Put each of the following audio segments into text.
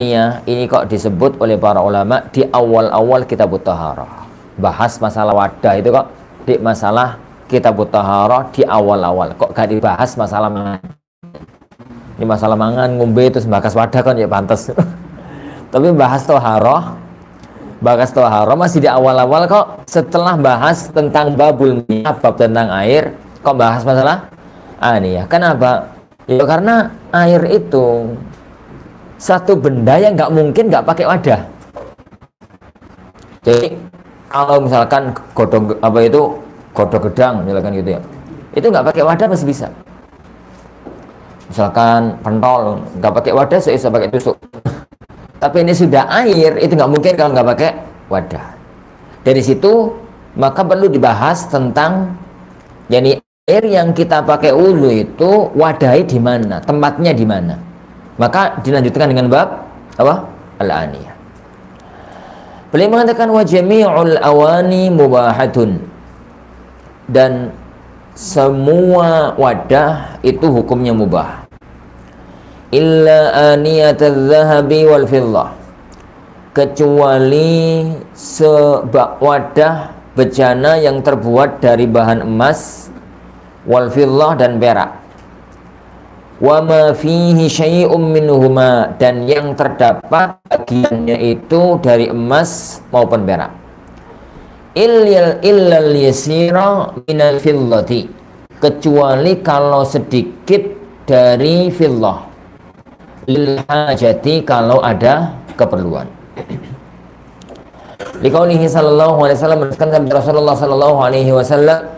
ini kok disebut oleh para ulama di awal-awal kitab Thaharah. Bahas masalah wadah itu kok di masalah kitab Thaharah di awal-awal. Kok gak dibahas masalah mangan? Ini masalah mangan, ngombe terus bahas wadah kan ya pantas. Tapi bahas Thaharah masih di awal-awal kok. Setelah bahas tentang babul miyah, bab tentang air, kok bahas masalah aniyah. Kenapa? Ya karena air itu satu benda yang nggak mungkin nggak pakai wadah. Jadi kalau misalkan godong godong gedang misalkan gitu ya, itu nggak pakai wadah masih bisa. Misalkan pentol nggak pakai wadah, saya bisa pakai tusuk. Tapi ini sudah air, itu nggak mungkin kalau nggak pakai wadah. Dari situ maka perlu dibahas tentang yani air yang kita pakai wudu itu wadahnya di mana, tempatnya di mana. Maka dilanjutkan dengan bab apa? Al-aniyah. Beliau mengatakan wa jami'ul awani mubahatun, dan semua wadah itu hukumnya mubah. Illa aniyatadz zahabi wal fiddah, kecuali wadah bejana yang terbuat dari bahan emas, wal fiddah dan perak. Wa ma fihi syai'um minhuma, dan yang terdapat bagiannya itu dari emas maupun perak. Illal yasira minal fiddati, kecuali kalau sedikit dari fiddah, lil hajati, kalau ada keperluan. Liqaulihi sallallahu alaihi wasallam, Rasulullah sallallahu alaihi wasallam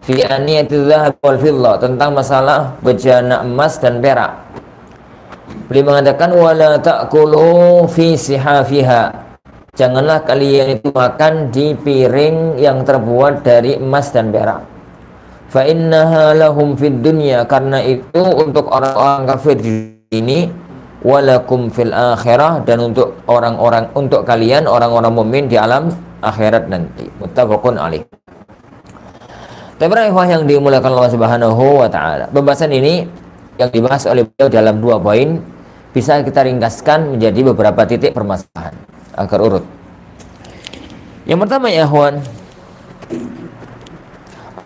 fi aniyatiz zahab wal fiddah, tentang masalah bejana emas dan perak. Beliau mengatakan wala ta'kulu fi sihafiha, janganlah kalian itu makan di piring yang terbuat dari emas dan perak. Fa innaha lahum fid dunya, karena itu untuk orang-orang kafir di ini, walakum fil akhirah, dan untuk kalian orang-orang mukmin di alam akhirat nanti. Muttafaqun alaih. Teman-teman yang dimuliakan Allah Subhanahu wa taala, pembahasan ini yang dibahas oleh beliau dalam 2 poin bisa kita ringkaskan menjadi beberapa titik permasalahan agar urut. Yang pertama ya ikhwan,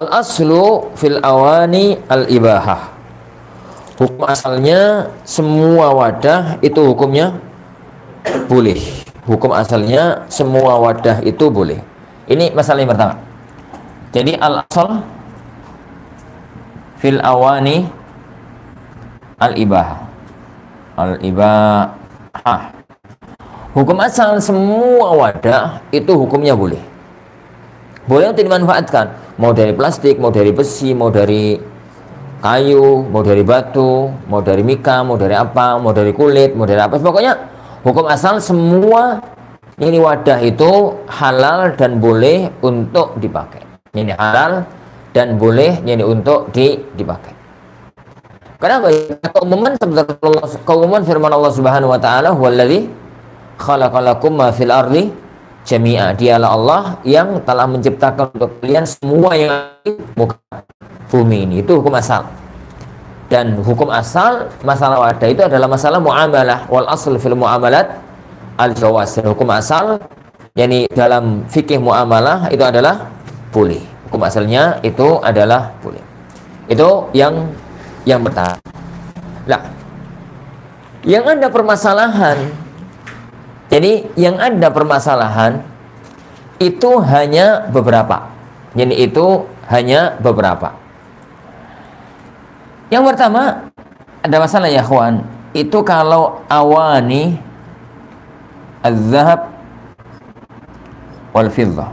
al-aslu fil awani al-ibahah. Hukum asalnya semua wadah itu hukumnya boleh. Hukum asalnya semua wadah itu boleh. Ini masalah yang pertama. Jadi al-asal fil awani al-ibahah. Al-ibahah. Hukum asal semua wadah itu hukumnya boleh. Boleh untuk dimanfaatkan, mau dari plastik, mau dari besi, mau dari kayu, mau dari batu, mau dari mika, mau dari apa, mau dari kulit, mau dari apa. Pokoknya hukum asal semua ini wadah itu halal dan boleh untuk dipakai. Ini halal dan boleh ini untuk dipakai. Kenapa? Keumuman firman Allah Subhanahu wa taala, "Huwallazi khalaqalakum ma fil ardi jami'a." Dialah Allah yang telah menciptakan untuk kalian semua yang di muka bumi ini. Itu hukum asal. Dan hukum asal masalah wadah itu adalah masalah muamalah. Wal asl fil muamalat al-jawaz. Hukum asal yakni dalam fikih muamalah itu adalah boleh. Hukum asalnya itu adalah boleh. Itu yang pertama. Nah, yang ada permasalahan, jadi yang ada permasalahan itu hanya beberapa. Jadi itu hanya beberapa. Yang pertama ada masalah ya ikhwan, itu kalau awani az-zahab wal fiddah.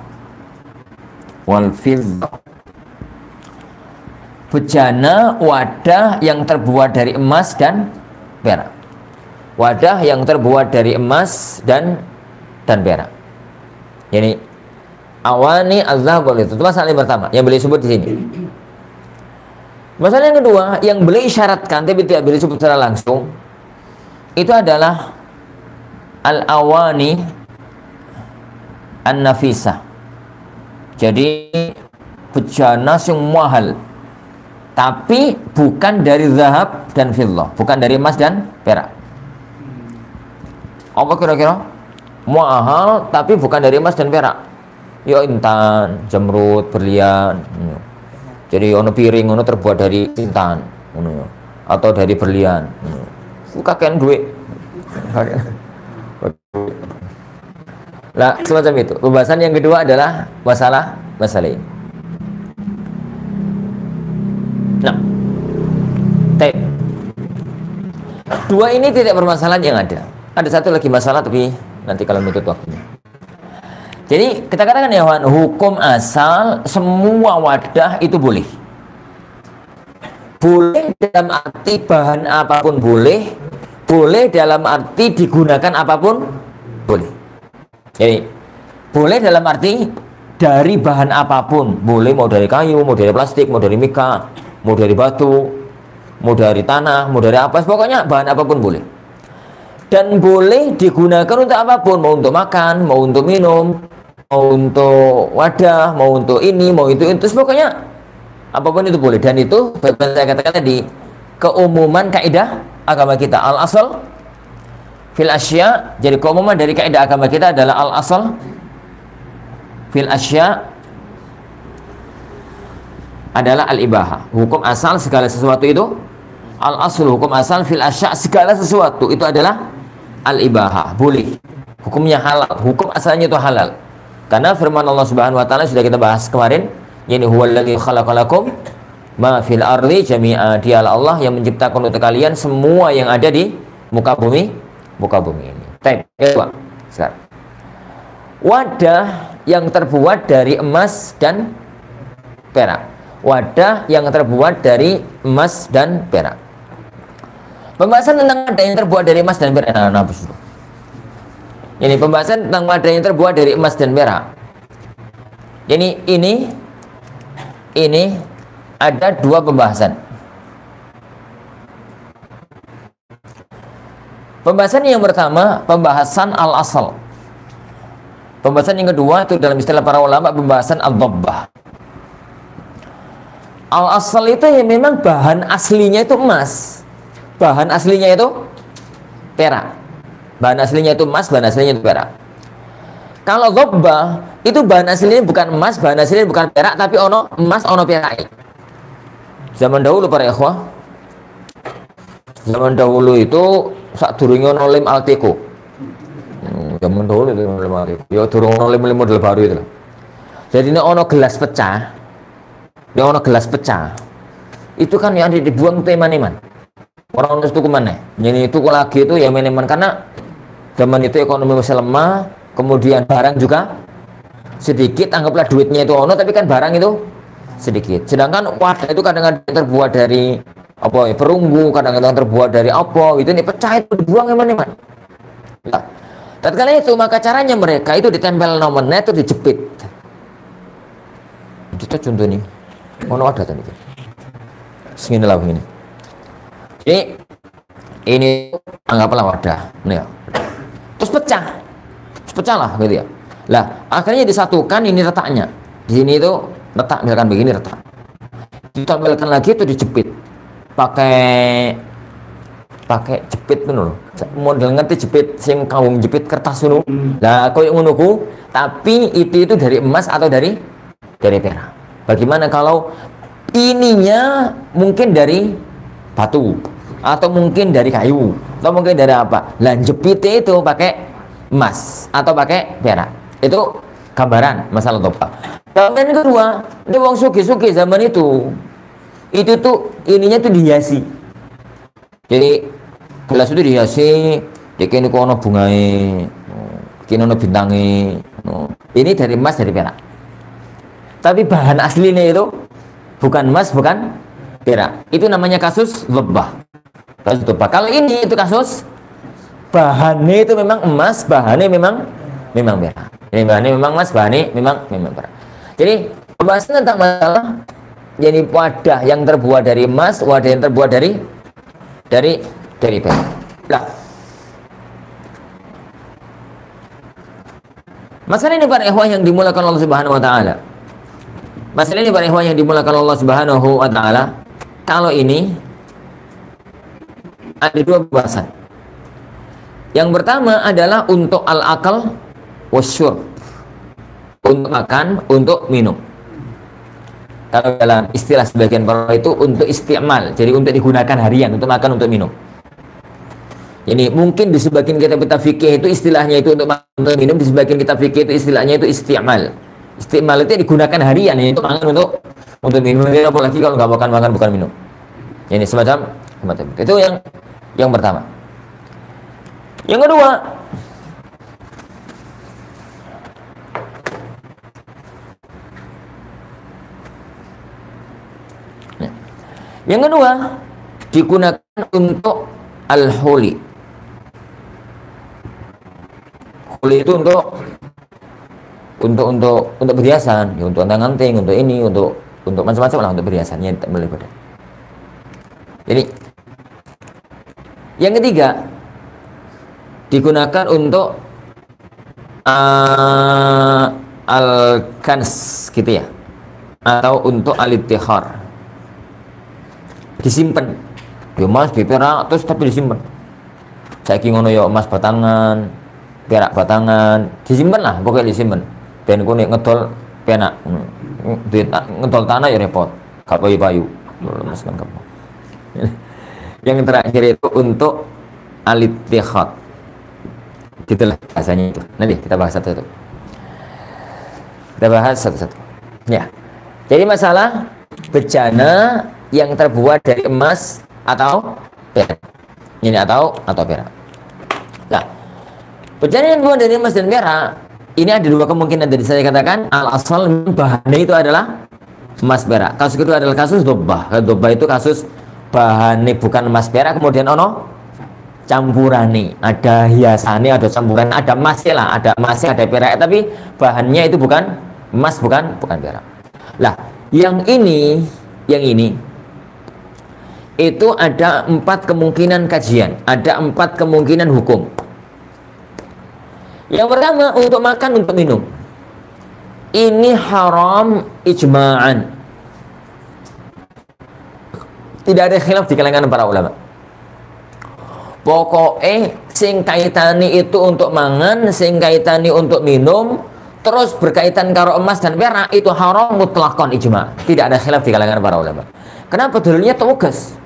Bejana wadah yang terbuat dari emas dan perak. Wadah yang terbuat dari emas dan perak. Jadi awani az-zahab wal fiddah. Itu masalah yang pertama yang beliau sebut di sini. Masalah yang kedua yang beliau isyaratkan tapi tidak beliau sebut secara langsung, itu adalah al-awani an-nafisah. Jadi bejana yang mahal, tapi bukan dari zahab dan fiddah, bukan dari emas dan perak. Apa kira-kira? Mahal tapi bukan dari emas dan perak. Ya intan, jamrud, berlian. Jadi ono piring ono terbuat dari intan, atau dari berlian. Kakean duit. Lah semacam itu. Pembahasan yang kedua adalah masalah ini. Nah, dua ini tidak permasalahan yang ada. Ada satu lagi masalah tapi nanti kalau menurut waktunya. Jadi kita katakan ya hukum asal semua wadah itu boleh. Boleh dalam arti bahan apapun boleh. Boleh dalam arti digunakan apapun boleh. Jadi boleh dalam arti dari bahan apapun. Boleh mau dari kayu, mau dari plastik, mau dari mika, mau dari batu, mau dari tanah, mau dari apa. Pokoknya bahan apapun boleh. Dan boleh digunakan untuk apapun. Mau untuk makan, mau untuk minum, mau untuk wadah, mau untuk ini, mau itu, pokoknya apapun itu boleh. Dan itu saya katakan tadi keumuman kaidah agama kita al asal fil asya. Jadi keumuman dari kaidah agama kita adalah al asal fil asya adalah al ibaha. Hukum asal segala sesuatu itu al asal, hukum asal fil asya segala sesuatu itu adalah al ibaha, boleh. Hukumnya halal, hukum asalnya itu halal. Karena firman Allah Subhanahu wa taala sudah kita bahas kemarin, yani huwallazi khalaqalakum ma fil ardi jami'a. Dialah Allah yang menciptakan untuk kalian semua yang ada di muka bumi ini. Baik, kedua. Sekarang. Wadah yang terbuat dari emas dan perak. Wadah yang terbuat dari emas dan perak. Pembahasan tentang wadah yang terbuat dari emas dan perak. Ini pembahasan tentang wadah yang terbuat dari emas dan perak. Jadi ini ada dua pembahasan. Pembahasan yang pertama, pembahasan al-asal. Pembahasan yang kedua itu dalam istilah para ulama pembahasan al-dhabbah. Al-asal itu yang memang bahan aslinya itu emas. Bahan aslinya itu perak. Bahan aslinya itu emas, bahan aslinya itu perak. Kalau dhabbah itu bahan aslinya bukan emas, bahan aslinya bukan perak, tapi ono emas, ono perak. Zaman dahulu para ikhwah, zaman dahulu itu sak durunge ono lem Alteco. Zaman dahulu itu lem Alteco. Ya durung ono lem model baru itu. Jadi ini ono gelas pecah. Ini ono gelas pecah. Itu kan yang dibuang itu eman-eman. Orang itu kemana? Jadi itu lagi itu ya eman-eman karena zaman itu ekonomi masih lemah, kemudian barang juga sedikit, anggaplah duitnya itu ono, tapi kan barang itu sedikit. Sedangkan wadah itu kadang-kadang terbuat dari apa ya, perunggu, kadang-kadang terbuat dari apa, itu ini pecah itu dibuang eman-eman. Nah, tatkala itu maka caranya mereka itu ditempel nomornya itu dijepit. Itu contoh nih, ono wadah tadi. Segini lah begini. Jadi ini anggaplah wadah, nih ya. Terus pecah lah gitu ya. Lah akhirnya disatukan ini retaknya. Di sini itu retak, misalkan begini retak. Ditampilkan lagi itu dijepit. Pakai jepit itu loh. Model ngerti jepit sing kawung jepit kertas itu. Lah koyo ngono ku, tapi itu dari emas atau dari perak. Bagaimana kalau ininya mungkin dari batu atau mungkin dari kayu atau mungkin dari apa? Lah jepitnya itu pakai emas atau pakai perak. Itu gambaran masalah dhabbah. Gambaran kedua, ini wong sugi-sugi zaman itu tuh ininya tuh dihiasi. Jadi gelas itu dihiasi, dikene kok ono bungae, kene ono bintange. Ini dari emas dari perak. Tapi bahan aslinya itu bukan emas, bukan perak. Itu namanya kasus dhabbah. Kasus dhabbah. Kalau ini itu kasus bahannya itu memang emas, bahannya memang perak. Ini bahannya memang emas, bahannya memang perak. Jadi pembahasan tentang masalah jadi wadah yang terbuat dari emas, wadah yang terbuat dari perak. Nah, masalah ini para ikhwah yang dimulakan Allah Subhanahu wa taala. Masalah ini para ikhwah yang dimulakan Allah Subhanahu wa taala. Kalau ini ada dua pembahasan. Yang pertama adalah untuk al-akal wasyurb, untuk makan, untuk minum. Kalau dalam istilah sebagian para itu untuk isti'mal, jadi untuk digunakan harian, untuk makan, untuk minum. Jadi mungkin di sebagian kitab fikih itu istilahnya itu untuk makan, untuk minum, di sebagian kitab fikih itu istilahnya itu isti'mal. Isti'mal itu digunakan harian, ya, untuk makan, untuk minum. Apalagi kalau nggak makan bukan minum. Ini semacam itu yang pertama. Yang kedua, digunakan untuk al-huli. Huli itu untuk perhiasan, ya, untuk anting-anting, untuk ini, untuk macam-macam lah, untuk perhiasannya boleh pada. Jadi yang ketiga digunakan untuk al-kans gitu ya, atau untuk al-ittikhar, disimpan. Yo emas perak terus tapi disimpan. Saiki ngono yo emas batangan, perak batangan, disimpan lah, pokoknya disimpan. Ben ku nek ngedol penak. Ngedol tanah ya repot. Gak payu-payu. Lemes kan kamu. Yang terakhir itu untuk al-ittikhad. Gitulah bahasanya itu. Nanti kita bahas satu-satu. Ya. Jadi masalah bejana yang terbuat dari emas atau perak. Ini atau perak. Nah, bejana yang terbuat dari emas dan perak, ini ada dua kemungkinan. Tadi saya katakan al-asal bahannya itu adalah emas perak. Kasus kedua adalah kasus dobah. Dobah itu kasus bahannya bukan emas perak, kemudian campurane, ada hiasannya, ada campuran, ada emasnya lah, ada emasnya, ada perak, tapi bahannya itu bukan emas, bukan perak. Lah, yang ini itu ada 4 kemungkinan kajian, ada 4 kemungkinan hukum. Yang pertama, untuk makan, untuk minum, ini haram ijma'an, tidak ada khilaf di kalangan para ulama. Pokoknya sing kaitani itu untuk mangan, sing kaitani untuk minum, terus berkaitan karo emas dan perak, itu haram mutlakon ijma. Tidak ada khilaf di kalangan para ulama. Kenapa? Dalilnya tegas.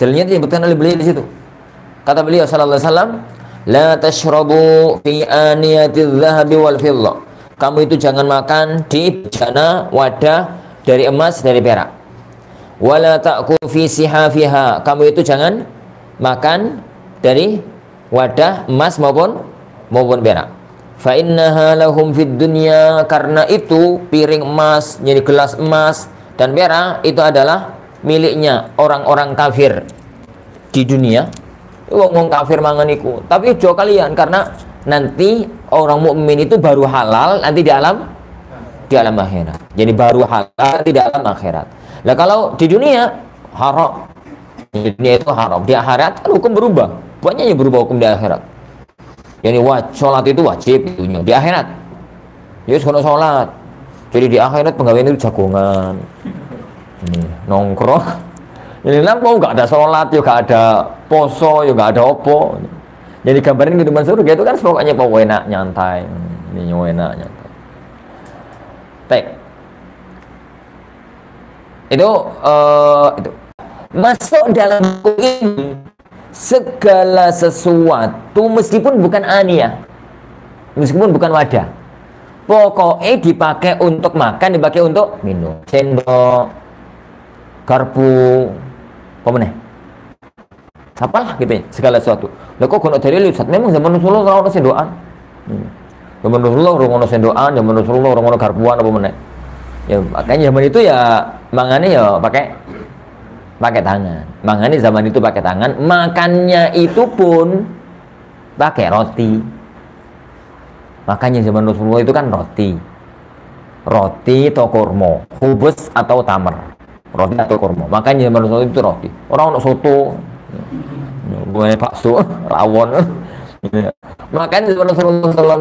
Dalilnya disebutkan oleh beliau di situ. Kata beliau sallallahu alaihi wasallam, la tashrabu fi aniyatiz zahabi wal fiddah. Kamu itu jangan makan di bejana wadah dari emas, dari perak. Wala ta'kul fi sihafiha. Kamu itu jangan makan dari wadah emas maupun perak. Fa innaha lahum fid dunya, karena itu piring emas, jadi gelas emas dan perak itu adalah miliknya orang-orang kafir di dunia. Wong kafir mangan iku. Tapi jo kalian, karena nanti orang mukmin itu baru halal nanti di alam akhirat. Jadi baru halal di alam akhirat. Nah kalau di dunia haram, di dunia itu haram, di akhirat kan hukum berubah, banyak yang berubah hukum di akhirat. Jadi sholat itu wajib di akhirat. Ya kalau sholat, jadi di akhirat penggawean itu jagongan, nongkrong. Jadi lampu nggak ada sholat, juga ada poso, juga ada opo. Jadi gambarin kehidupan surga itu kan pokoknya enak nyantai, ini enak nyantai. Baik. Itu masuk dalam ini segala sesuatu meskipun bukan aniyah, meskipun bukan wadah, pokoknya dipakai untuk makan, dipakai untuk minum, sendok, garpu, apa meneh, apalah gitu ya, segala sesuatu. Lah kok kono dalil Ustaz, memang zaman Rasulullah ora ono sendokan. Zaman Rasulullah ora ono sendokan, zaman Rasulullah ora ono garpuan apa meneh. Ya makanya zaman itu ya mangannya ya pakai tangan. Mangannya zaman itu pakai tangan, makannya itu pun pakai roti. Makanya zaman Rasulullah itu kan roti atau kurma, khubus atau tamar, roti atau kurma. Makanya zaman Rasulullah itu roti. Orang ono soto, bukan bakso, rawon. Makanya zaman Rasulullah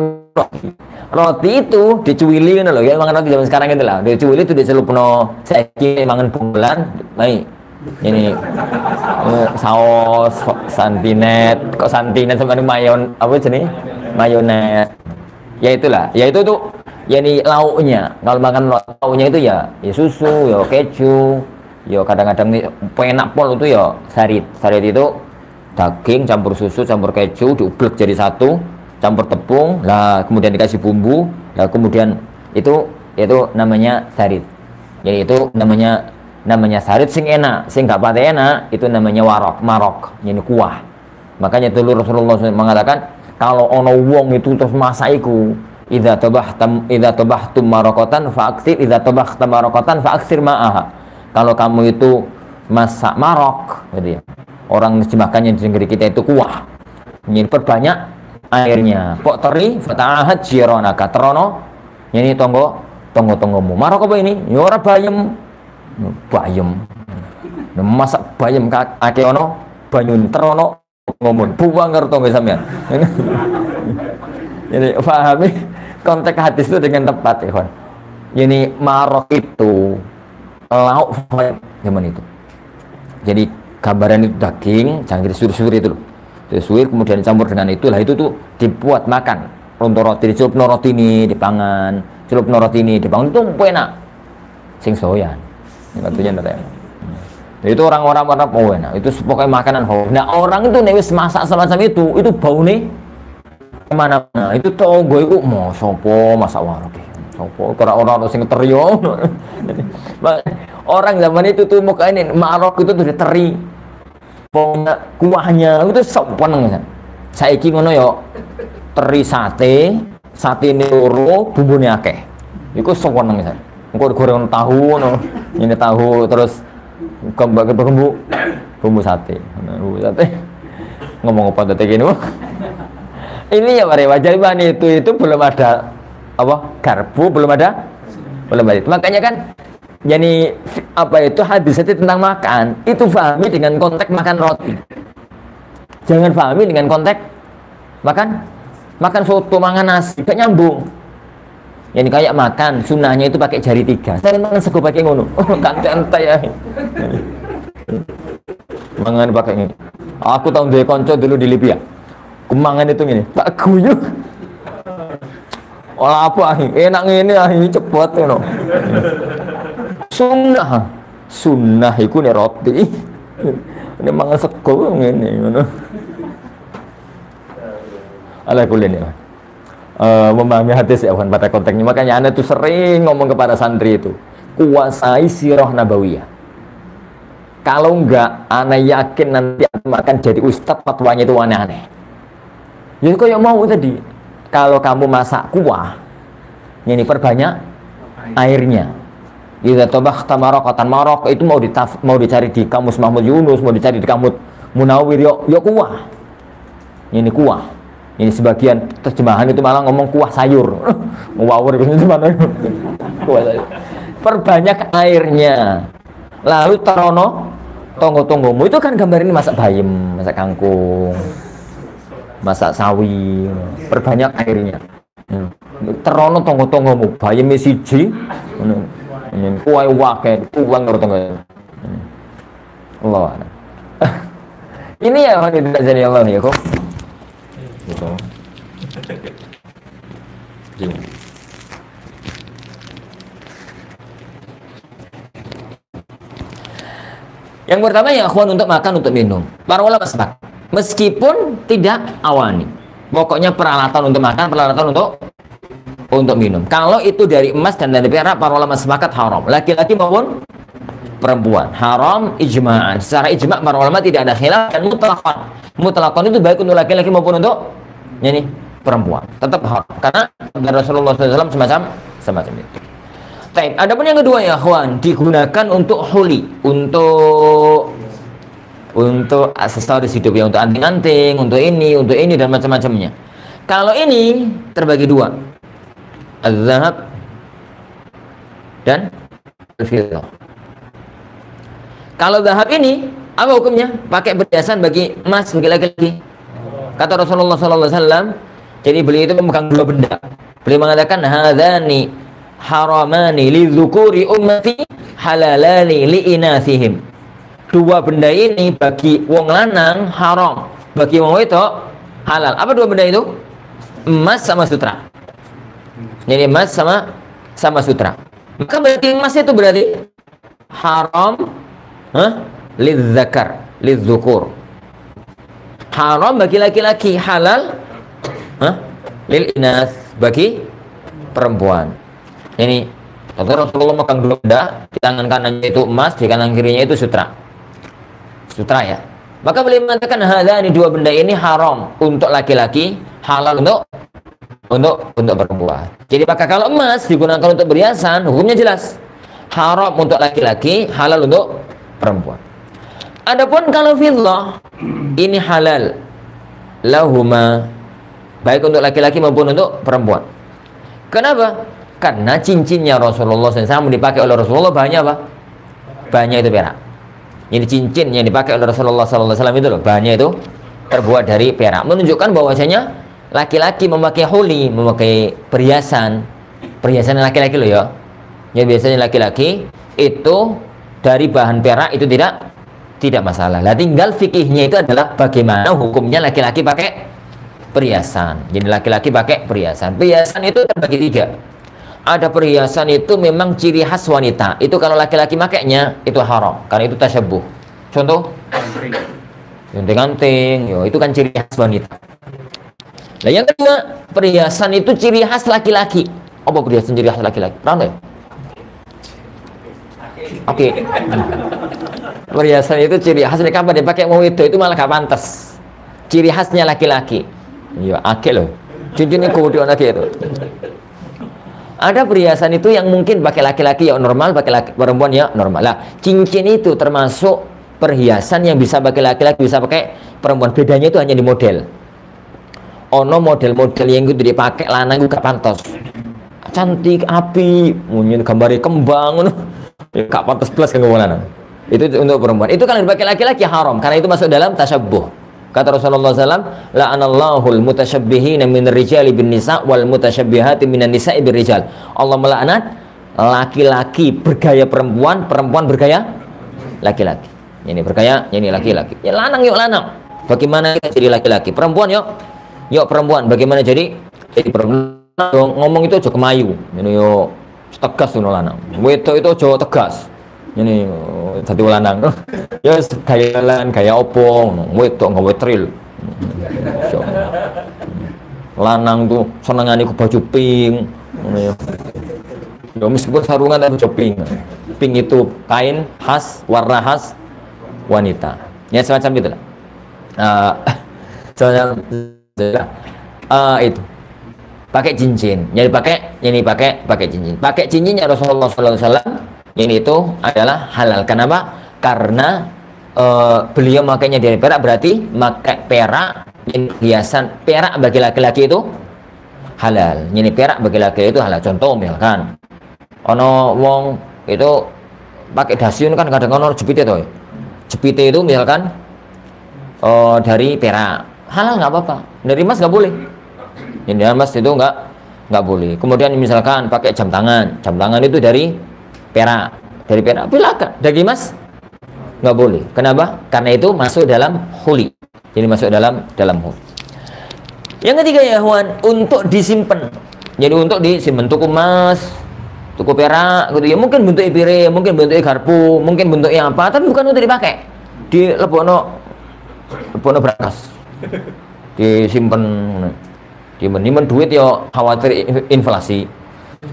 roti itu dicuili kan loh, ya makan roti zaman sekarang itu lah. Dicuili itu diselupno saiki mangan bulan, baik. Ini saus santinet, kok santinet sama ini mayon apa jenis mayones. Ya itulah, ya itu tuh ya ini lauknya. Kalau makan lauknya itu ya susu, ya keju, ya kadang-kadang nih penak pol itu ya sarit. Sarit itu daging campur susu campur keju diublek jadi satu, campur tepung, lah kemudian dikasih bumbu, lah kemudian itu namanya sarit. Jadi itu namanya sarit sing enak, sing gak pati enak itu namanya marok, ini kuah. Makanya dulu Rasulullah SAW mengatakan kalau ono wong itu terus masak iku idza tabahtum marokotan faaksir idza tabahtam marokotan faaksir ma'aha. Kalau kamu itu masak marok gitu ya. Orang terjemahkannya di negeri kita itu kuah. Ini perbanyak airnya. Pok teri fata'ahad jironaka terono. Ini tonggo-tonggomu. Marok apa ini? Ya ora bayem. Masak bayem ake ono banyun terono ngomong buang ngerti nggak sampean. Jadi pahami konteks hadis itu dengan tepat ya, Ini marok itu lauk zaman itu. Jadi gambaran itu daging, cangkir sur-sur itu loh. Suwir kemudian dicampur dengan itu, lah itu tuh dibuat makan. Untuk roti dicelup roti ini dipangan, celup roti ini dipangan itu enak. Sing soyan. Ini katanya nanti. Itu orang-orang enak. Itu pokoknya makanan hawa. Nah orang itu nih masak semacam itu bau nih kemana-mana. Itu tonggo itu mau sopo masak warok. Sopo karena orang sing teriyo. Orang zaman itu tuh muka ini marok itu tuh diteri. Pokoknya kuahnya itu sopan kan. Saiki ngono yo teri sate ini loro bumbune akeh. Iku sopan kan. Engko goreng tahu no. Ini tahu terus bumbu sate ngomong apa tadi gini ini ya pada wajar itu belum ada apa garpu belum ada makanya kan jadi apa itu hadis itu tentang makan itu pahami dengan konteks makan roti, jangan pahami dengan konteks makan soto mangan nasi gak nyambung. Yang kayak makan sunnahnya itu pakai jari 3. Saya makan sego pakai ngono. Kantai ya. Mangan pakai ini. Aku tahu dia konco dulu di Libya. Kemangan itu gini. Tak guyu. Olah apa enak ini cepet ngono. Sunnah iku nek roti. Ini mangan sego ngene ngono. Ala kulen ya. Memahami hadis ya pada konteksnya, makanya Anda tuh sering ngomong kepada santri itu kuasai sirah nabawiyah. Kalau enggak Anda yakin nanti akan jadi ustadz fatwanya itu aneh-aneh. Jadi kayak mau tadi kalau kamu masak kuah ini perbanyak airnya. Idza tabahta maraqatan maraq itu mau dicari di kamus Mahmud Yunus, mau dicari di kamus Munawwir yo kuah. Ini kuah. Ini sebagian terjemahan itu malah ngomong kuah sayur. Ngawur itu mana? Kuah sayur. Perbanyak airnya. Lalu tarono tonggo-tonggomu itu kan gambar ini masak bayam, masak kangkung, masak sawi. Perbanyak airnya. Tarono tonggo-tonggomu bayam siji. Ini kuah wakai, kuah ngerti. Allah. Ini ya tidak jadi Allah ya kok. Gitu. Yang pertama ya akhwan untuk makan untuk minum. Para ulama sepakat. Meskipun tidak awani. Pokoknya peralatan untuk makan, peralatan untuk minum. Kalau itu dari emas dan dari perak, para ulama sepakat haram. Laki-laki maupun perempuan haram ijma'an. Secara ijma' para ulama tidak ada khilaf dan mutlaqan. Mutlaqan itu baik untuk laki-laki maupun untuk ini perempuan tetap haram karena Rasulullah SAW semacam itu. Baik, adapun yang kedua ya kawan digunakan untuk huli, untuk aksesoris hidup ya, untuk anting-anting, untuk ini dan macam-macamnya. Kalau ini terbagi dua, az-zahab dan al-fiddah. Kalau zahab ini apa hukumnya? Pakai perhiasan bagi emas bagi laki-laki. Kata Rasulullah SAW, jadi beliau itu memegang dua benda. Beliau mengatakan, hadzani haramani li dzukuri ummati halalani li inathihim. dua benda ini bagi wong lanang haram, bagi wong wedok halal. Apa dua benda itu? Emas sama sutra. Jadi emas sama sutra. Maka berarti emas itu berarti haram lidzakar, lidzukur. Haram bagi laki-laki, halal lil inas, bagi perempuan. Ini Rasulullah megang dua benda, di tangan kanannya itu emas, di kanan kirinya itu sutra. Sutra ya. Maka beliau mengatakan ini dua benda ini haram untuk laki-laki, halal untuk perempuan. Jadi maka kalau emas digunakan untuk perhiasan, hukumnya jelas. Haram untuk laki-laki, halal untuk perempuan. Adapun kalau fiddah, ini halal lahuma, baik untuk laki-laki maupun untuk perempuan. Kenapa? Karena cincinnya Rasulullah SAW dipakai oleh Rasulullah bahannya apa? Bahannya itu perak. Jadi cincin yang dipakai oleh Rasulullah SAW itu loh, bahannya itu terbuat dari perak. Menunjukkan bahwasanya laki-laki memakai huli, memakai perhiasan laki-laki loh ya. Ya biasanya laki-laki itu dari bahan perak itu tidak masalah. Lah tinggal fikihnya itu adalah bagaimana hukumnya laki-laki pakai perhiasan. Jadi laki-laki pakai perhiasan. Perhiasan itu terbagi tiga. Ada perhiasan itu memang ciri khas wanita. Itu kalau laki-laki makainya itu haram karena itu tasyabbuh. Contoh? Ganting-ganting. Itu kan ciri khas wanita. Nah yang kedua, perhiasan itu ciri khas laki-laki. Apa perhiasan ciri khas laki-laki? Paham ya? Oke. Perhiasan itu ciri khas kapan dipakai mau itu malah gak pantas. Ciri khasnya laki-laki. Ya, akeh loh. Cincinnya kemudian lagi itu. Ada perhiasan itu yang mungkin pakai laki-laki ya normal, pakai perempuan ya normal. Lah, cincin itu termasuk perhiasan yang bisa pakai laki-laki, bisa pakai perempuan. Bedanya itu hanya di model. Ono model-model yang itu dipakai lanang itu gak pantas. Cantik, api, mungkin gambarnya kembang, gak pantas plus kan lanang. Itu untuk perempuan. Itu kalau dipakai laki-laki haram karena itu masuk dalam tasyabbuh. Kata Rasulullah SAW, la'anallahul mutasyabbihin min rijali bin nisa wal mutasyabbihati minan nisa'i bir rijal. Allah melaknat laki-laki bergaya perempuan, perempuan bergaya laki-laki. Ini bergaya, ini laki-laki. Ya lanang yuk lanang. Bagaimana kita jadi laki-laki? Perempuan yuk perempuan. Bagaimana jadi perempuan? Ngomong itu aja kemayu. Ini yuk tegas tuh lanang. Wedok itu aja tegas. Ini satu lanang. Ya gaya opong, wedok nggawe tril. Lanang tuh senengane ku baju pink. Ya meskipun sarungan tapi baju pink. Pink itu kain khas, warna khas wanita. Ya semacam itu lah. Itu pakai cincin. Jadi pakai cincin. Pakai cincinnya Rasulullah SAW ini itu adalah halal. Kenapa? Karena beliau makainya dari perak, berarti makai perak, hiasan perak bagi laki-laki itu halal. Ini perak bagi laki-laki itu halal. Contoh misalkan ono wong itu pakai dasyun kan kadang ono jepite toh. Jepite itu misalkan dari perak, halal nggak apa-apa. Dari emas nggak boleh. Ini emas itu nggak boleh. Kemudian misalkan pakai jam tangan itu dari perak, silakan. Dari emas nggak boleh. Kenapa? Karena itu masuk dalam huli. Jadi masuk dalam huli. Yang ketiga ya Wan, untuk disimpan. Jadi untuk disimpan, tuku emas, tuku perak gitu ya, mungkin bentuknya piring, mungkin bentuknya garpu, mungkin bentuknya apa, tapi bukan untuk dipakai. Di lebono berkas. Disimpan. Nyimpen duit ya khawatir inflasi.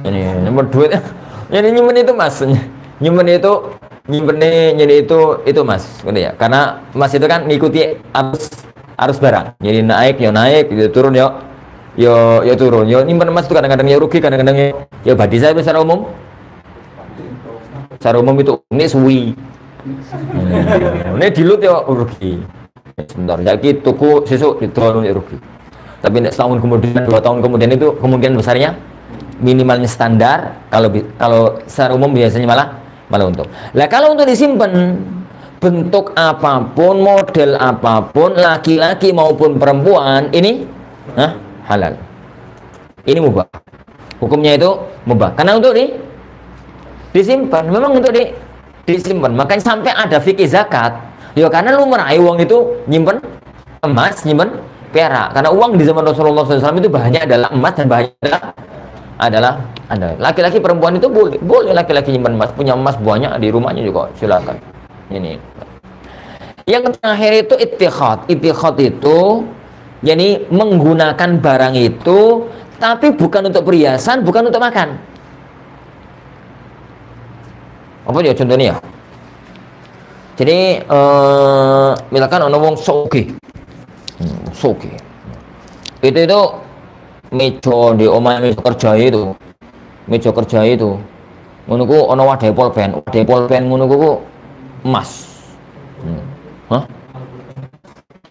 Ini nyimpen duit. Jadi nyimpen itu mas, nyimpennya itu mas, gitu ya. Karena mas itu kan ngikuti arus barang. Jadi naik, turun ya turun. Ya nyimpen emas itu kadang-kadang ya rugi, kadang-kadang ya badi saya secara umum. Secara umum itu ini suwi. Ini dilut ya rugi. Sebentar, jadi tuku sesuk ditolong ya rugi. Tapi setahun kemudian, 2 tahun kemudian itu kemungkinan besarnya minimalnya standar. Kalau secara umum biasanya malah untung. Nah kalau untuk disimpan, bentuk apapun, model apapun, laki-laki maupun perempuan, ini halal. Ini mubah. Hukumnya itu mubah. Karena untuk disimpan, memang untuk disimpan. Makanya sampai ada fikih zakat. Ya karena lu meraih uang itu nyimpen emas, nyimpen perak. Karena uang di zaman Rasulullah SAW itu bahannya adalah emas dan bahannya adalah laki-laki, perempuan itu boleh laki-laki nyimpen emas, punya emas banyak di rumahnya juga silakan. Ini. Yang terakhir itu ittikhad. Ittikhad itu jadi menggunakan barang itu tapi bukan untuk perhiasan, bukan untuk makan. Apa ya contohnya ya? Jadi misalkan ono wong soge. Soge. Itu meja di omah meja kerja itu. Meja kerja itu. Ngono ku ono wadai pulpen. Wadai pulpen ngono ku emas. Hah?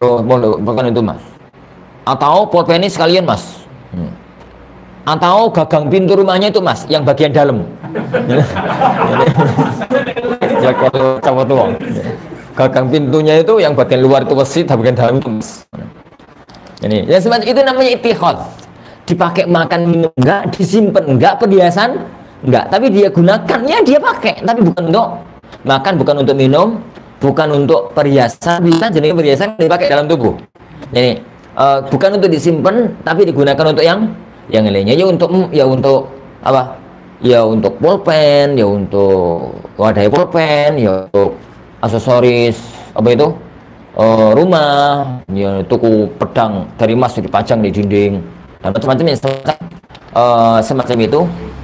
Oh, bukan itu mas. Atau pulpen ini sekalian mas. Atau gagang pintu rumahnya itu mas, yang bagian dalam. Ya kalau cowok tuh, gagang pintunya itu yang bagian luar itu besi, bagian dalam itu mas. Ini, ya semacam itu namanya ittikhad. Dipakai makan minum enggak, disimpan enggak, perhiasan enggak, tapi dia gunakannya dia pakai, tapi bukan untuk makan, bukan untuk minum, bukan untuk perhiasan. Bisa jenis perhiasan dipakai dalam tubuh. Jadi bukan untuk disimpan, tapi digunakan untuk yang lainnya. Ya untuk apa? Ya untuk pulpen, ya untuk wadah pulpen, ya untuk aksesoris apa itu rumah, ya tuku pedang dari emas dipajang di dinding dan macam-macam yang semacam itu.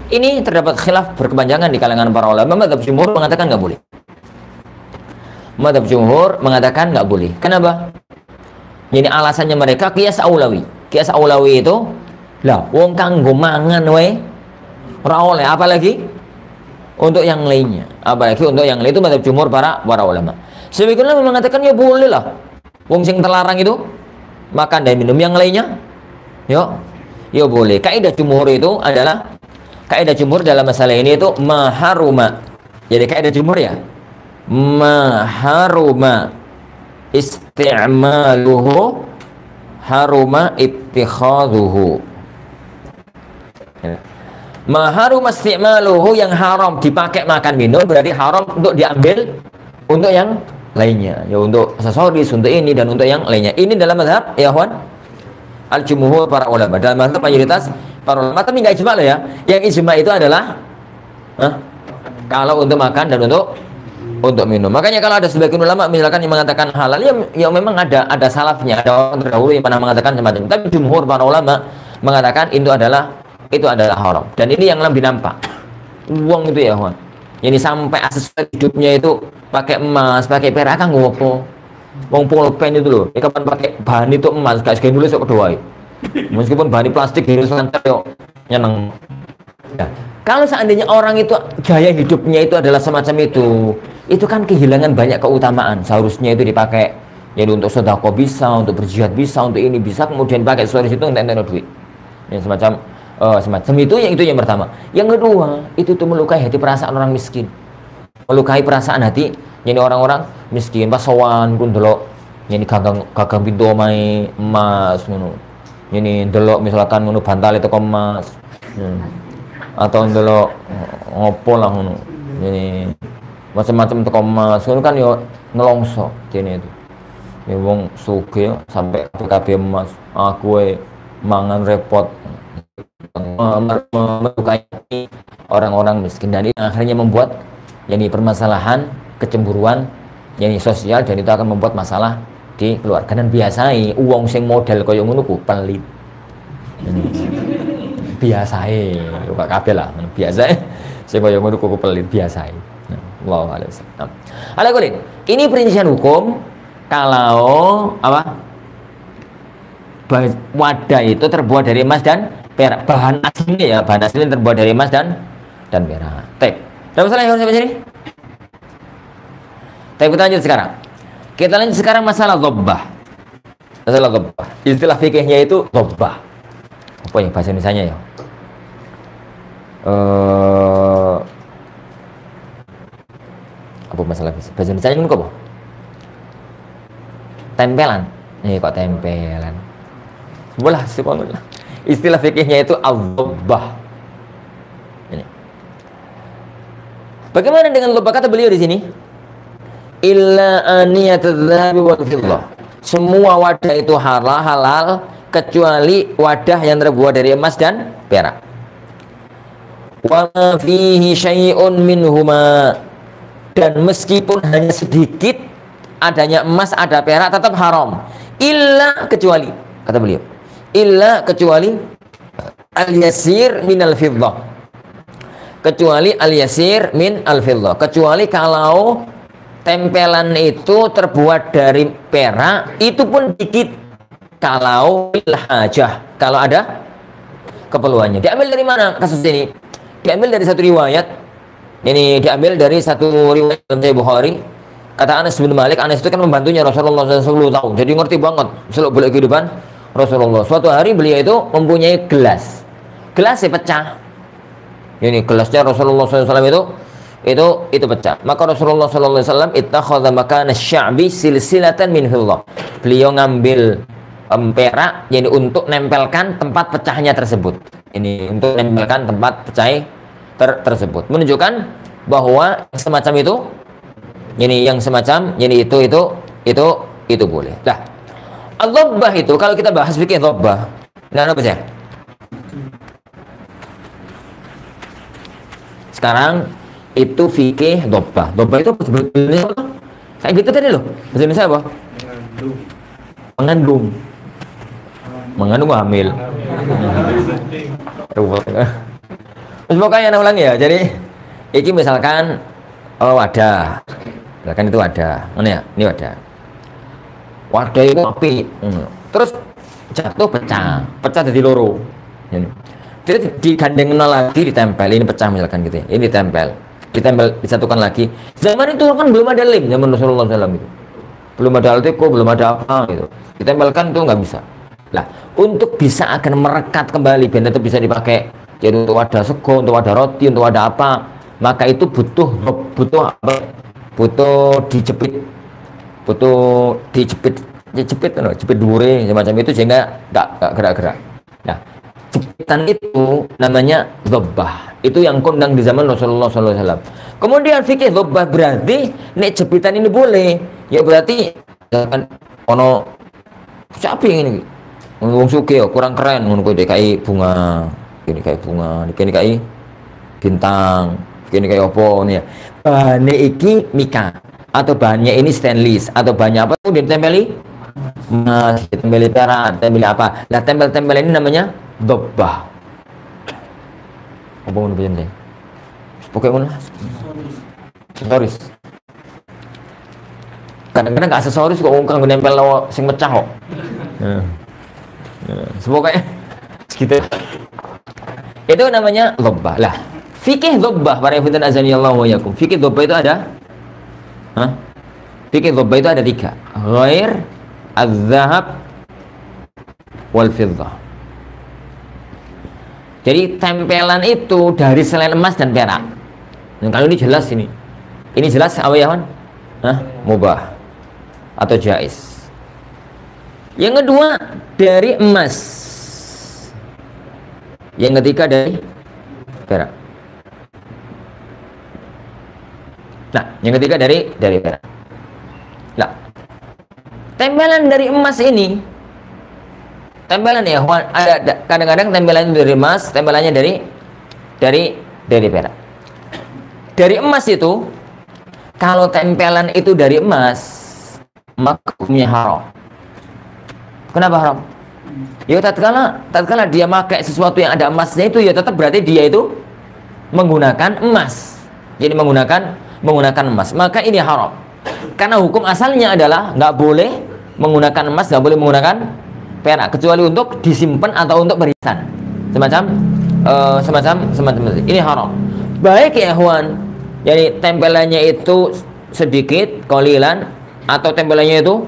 Ini terdapat khilaf berkepanjangan di kalangan para ulama. Madzhab jumhur mengatakan nggak boleh. Madzhab jumhur mengatakan nggak boleh. Kenapa? Jadi alasannya mereka qiyas aulawi. Qiyas aulawi itu lah wong kanggo mangan wae ora oleh, apalagi untuk yang lainnya. Apalagi untuk yang lain, itu madzhab jumhur para ulama. Sebagian ulama mengatakan ya boleh lah. Wong sing terlarang itu makan dan minum yang lainnya. Ya boleh. Kaidah jumhur itu adalah kaidah jumhur dalam masalah ini itu maharuma. Jadi kaidah jumhur ya maharuma isti'maluhu haruma ittikhaduhu. Maharuma isti'maluhu, yang haram dipakai makan minum berarti haram untuk diambil untuk yang lainnya, ya untuk aksesoris, untuk ini dan untuk yang lainnya. Ini dalam mazhab ya kawan al-jumhur para ulama, dalam mazhab mayoritas para ulama, tapi nggak ijma lah ya. Yang ijma itu adalah kalau untuk makan dan untuk minum. Makanya kalau ada sebagian ulama misalkan yang mengatakan halal, ya memang ada salafnya, ada orang terdahulu yang pernah mengatakan semacam. Tapi jumhur para ulama mengatakan itu adalah haram. Dan ini yang lebih nampak. Uang itu ya, kawan. Ini sampai aksesoris hidupnya itu pakai emas, pakai perak, kan ngopo. Wong pulpen itu loh. Kapan pakai bahan itu emas, guys, kayak nulis kok doai. Meskipun bahan plastik nulis lancar yo nyeneng. Ya. Kalau seandainya orang itu gaya hidupnya itu adalah semacam itu kan kehilangan banyak keutamaan. Seharusnya itu dipakai jadi untuk sedekah bisa, untuk berjihad bisa, untuk ini bisa, kemudian pakai aksesoris itu untuk duit. Yang semacam itu yang pertama. Yang kedua, itu tuh melukai hati perasaan orang miskin. Melukai perasaan hati jadi orang-orang miskin. Pas sowan kun delok jadi gagang pintu omahe emas ngono. Ini delok misalkan ngono bantal itu emas. Atau delok ngopo lah ngono. Ini macam-macam teko emas. Ngono kan yo ngelongso dene itu. Ya wong sugih sampai kabeh emas. Aku mangan repot. Melukai orang-orang miskin, dan ini akhirnya membuat jadi permasalahan kecemburuan jadi sosial, dan itu akan membuat masalah di keluarga. Dan biasanya uang sing model kaya ngono ku pelit. Biasae kok kabeh lah, biasae sing kaya ngono ku pelit biasae. Wallahu a'lam. Alaqulin, ini perincian hukum kalau apa? Wadah itu terbuat dari emas dan perak, bahan aslinya ya, bahan aslinya terbuat dari emas dan perak. Baik, ada masalah yang sampai sini? Baik, kita lanjut sekarang. Kita lanjut sekarang masalah ghabbah. Masalah ghabbah. Istilah fikihnya itu ghabbah. Apa ya bahasa Indonesianya ya? Apa masalah bahasa Indonesianya ini kok? Tempelan. Kok tempelan? Bolah, subhanallah. Istilah fikihnya itu al-ghabbah. Ini. Bagaimana dengan lupa? Kata beliau di sini, illa aniyatadz dzahabi wal fiddah. Semua wadah itu halal kecuali wadah yang terbuat dari emas dan perak. Wa ma fihi syai'un minhuma, dan meskipun hanya sedikit adanya emas ada perak tetap haram. Illa, kecuali, kata beliau, illa, kecuali al-yasir min al-fiddah, kecuali al-yasir min al-fiddah, kecuali kalau tempelan itu terbuat dari perak, itu pun dikit, kalau hajah, kalau ada keperluannya. Diambil dari mana kasus ini? Diambil dari satu riwayat. Ini diambil dari satu riwayat dari Bukhari. Kata Anas bin Malik, Anas itu kan membantunya Rasulullah SAW 10 tahun, jadi ngerti banget seluk-beluk kehidupan Rasulullah. Suatu hari beliau itu mempunyai gelas, gelasnya pecah. Ini gelasnya Rasulullah SAW itu pecah. Maka Rasulullah SAW ittakhadha makana sya'bi silsilatan min fiddah. Beliau ngambil perak, jadi untuk nempelkan tempat pecahnya tersebut. Ini untuk nempelkan tempat pecah tersebut, menunjukkan bahwa semacam itu, ini yang semacam, ini itu boleh. Nah, al-dhabbah itu kalau kita bahas fikih dhabbah, nah apa sih? Sekarang itu fikih dhabbah. Dhabbah itu sebetulnya apa? Kayak gitu tadi loh. Bahasa Indonesia apa? Mengandung. Mengandung hamil. Terus pokoknya ulang ya. Jadi ini misalkan wadah. Misalkan itu wadah. Mana ya? Ini wadah. Wadah itu api. Terus jatuh pecah. Pecah jadi loro. Jadi digandeng lagi, ditempel. Ini pecah misalkan gitu ya. Ini ditempel, disatukan lagi. Zaman itu kan belum ada lem, zaman Rasulullah SAW itu. Belum ada alteko, belum ada apa gitu. Ditempelkan itu nggak bisa. Nah, untuk bisa akan merekat kembali, biar itu bisa dipakai. Jadi untuk wadah sego, untuk wadah roti, untuk wadah apa, maka itu butuh apa? Butuh dijepit, jepit dure semacam itu sehingga nggak gerak-gerak. Nah, jepitan itu namanya dhabbah. Itu yang kondang di zaman Rasulullah SAW. Kemudian fikih dhabbah berarti nek jepitan ini boleh, ya berarti kan ono siapa yang ini wong sugih ya kurang keren ngono kuwi DKI bunga, ini kayak bunga, ini kayak bintang, ini kayak opo nih ya. Bahannya iki mika atau bahannya ini stainless atau bahannya apa tuh ditempeli emas, ditempeli perak, ditempeli apa. Nah, tempel-tempel ini namanya dhabbah. Apa ngono piye? Pokoknya aksesoris. Kadang-kadang nggak aksesoris kok nganggo nempel sing pecah kok. Pokoknya segitu. Itu namanya dhabbah. Lah, fikih dhabbah para ikhwan azanillahu wa yakum. Fikih dhabbah itu ada fikih dhabbah itu ada 3. Ghair az-zahab wal fiddah. Jadi tempelan itu dari selain emas dan perak. Dan kalau ini jelas ini. Ini jelas apa ya, Wan? Mubah atau jaiz. Yang kedua dari emas. Yang ketiga dari perak. Nah, yang ketiga dari perak. Nah, tempelan dari emas ini, tempelan ya, ada kadang-kadang tempelan dari emas, tempelannya dari perak. Dari emas itu, kalau tempelan itu dari emas, maka hukumnya haram. Kenapa haram? Ya tatkala dia pakai sesuatu yang ada emasnya itu, ya tetap berarti dia itu menggunakan emas. Jadi menggunakan emas, maka ini haram. Karena hukum asalnya adalah nggak boleh menggunakan emas, nggak boleh menggunakan perak, kecuali untuk disimpan atau untuk berisan. Semacam ini haram. Baik ya ikhwan, jadi tempelannya itu sedikit, qalilan, atau tempelannya itu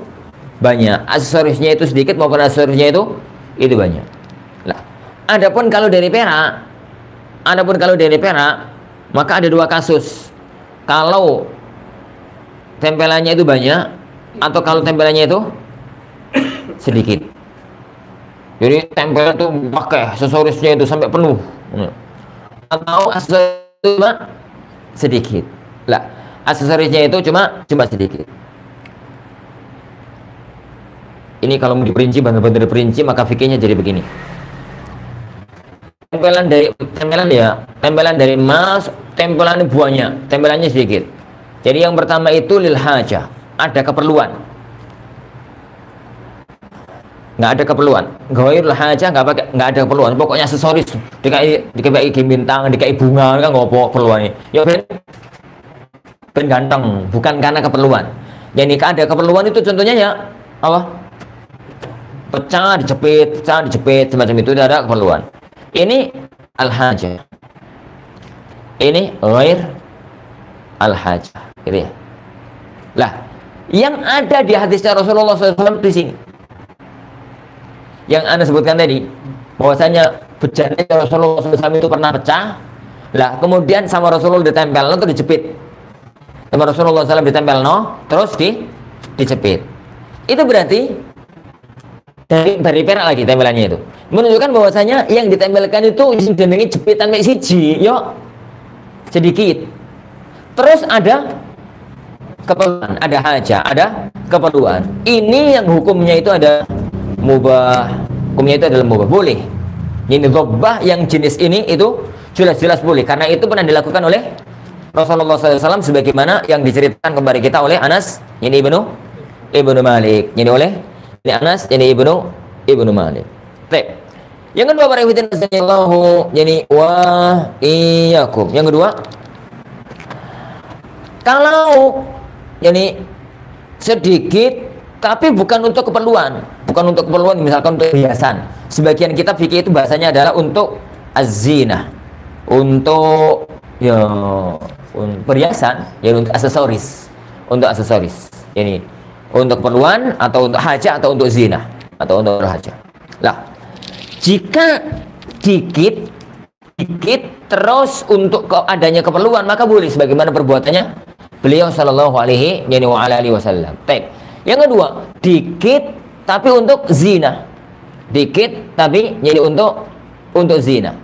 banyak, aksesorisnya itu sedikit maupun aksesorisnya itu banyak. Nah, adapun kalau dari perak, maka ada 2 kasus. Kalau tempelannya itu banyak atau kalau tempelannya itu sedikit. Jadi tempelan itu pakai aksesorisnya itu sampai penuh. Atau aksesoris sedikit. Lah, aksesorisnya itu cuma sedikit. Ini kalau mau diperinci, benar-benar diperinci, maka fikihnya jadi begini. Tempelan dari emas, tempelan buahnya, tempelannya sedikit. Jadi yang pertama itu lil hajah, ada keperluan. Nggak ada keperluan, ghairul hajah nggak ada keperluan. Pokoknya aksesoris, dikai bintang, dikai bunga, kan nggak perluan ini. Ya ben ganteng, bukan karena keperluan. Jadi ada keperluan itu contohnya ya apa? Pecah dijepit semacam itu, tidak ada keperluan. Ini al-hajah, ini ghair al-hajah, gitu ya. Lah, yang ada di hadisnya Rasulullah SAW di sini, yang Anda sebutkan tadi, bahwasanya bejana Rasulullah SAW itu pernah pecah. Lah, kemudian sama Rasulullah ditempel, atau dijepit. Sama Rasulullah SAW ditempel, terus dijepit. Itu berarti dari perak lagi tempelannya itu, menunjukkan bahwasanya yang ditempelkan itu jenenge jepitan mek siji, yo sedikit. Terus ada keperluan, ada hajah, ada keperluan. Ini yang hukumnya itu ada mubah, hukumnya itu adalah mubah, boleh. Ini dhabbah yang jenis ini itu jelas-jelas boleh, karena itu pernah dilakukan oleh Rasulullah SAW sebagaimana yang diceritakan kepada kita oleh Anas ini ibnu Malik, ini oleh ini Anas, ini ibnu Malik. Baik. Yang kedua, para hadirin sallallahu yani wa iyyakum. Yang kedua, kalau yani sedikit tapi bukan untuk keperluan, misalkan untuk hiasan. Sebagian kitab fikih itu bahasanya adalah untuk az-zinah, untuk ya perhiasan, ya untuk aksesoris, ini untuk keperluan atau untuk hajat atau untuk zina atau untuk hajat. Lah, jika dikit terus untuk adanya keperluan, maka boleh sebagaimana perbuatannya beliau sallallahu alaihi wasallam. Yang kedua, dikit tapi untuk zina. Dikit tapi jadi untuk zina.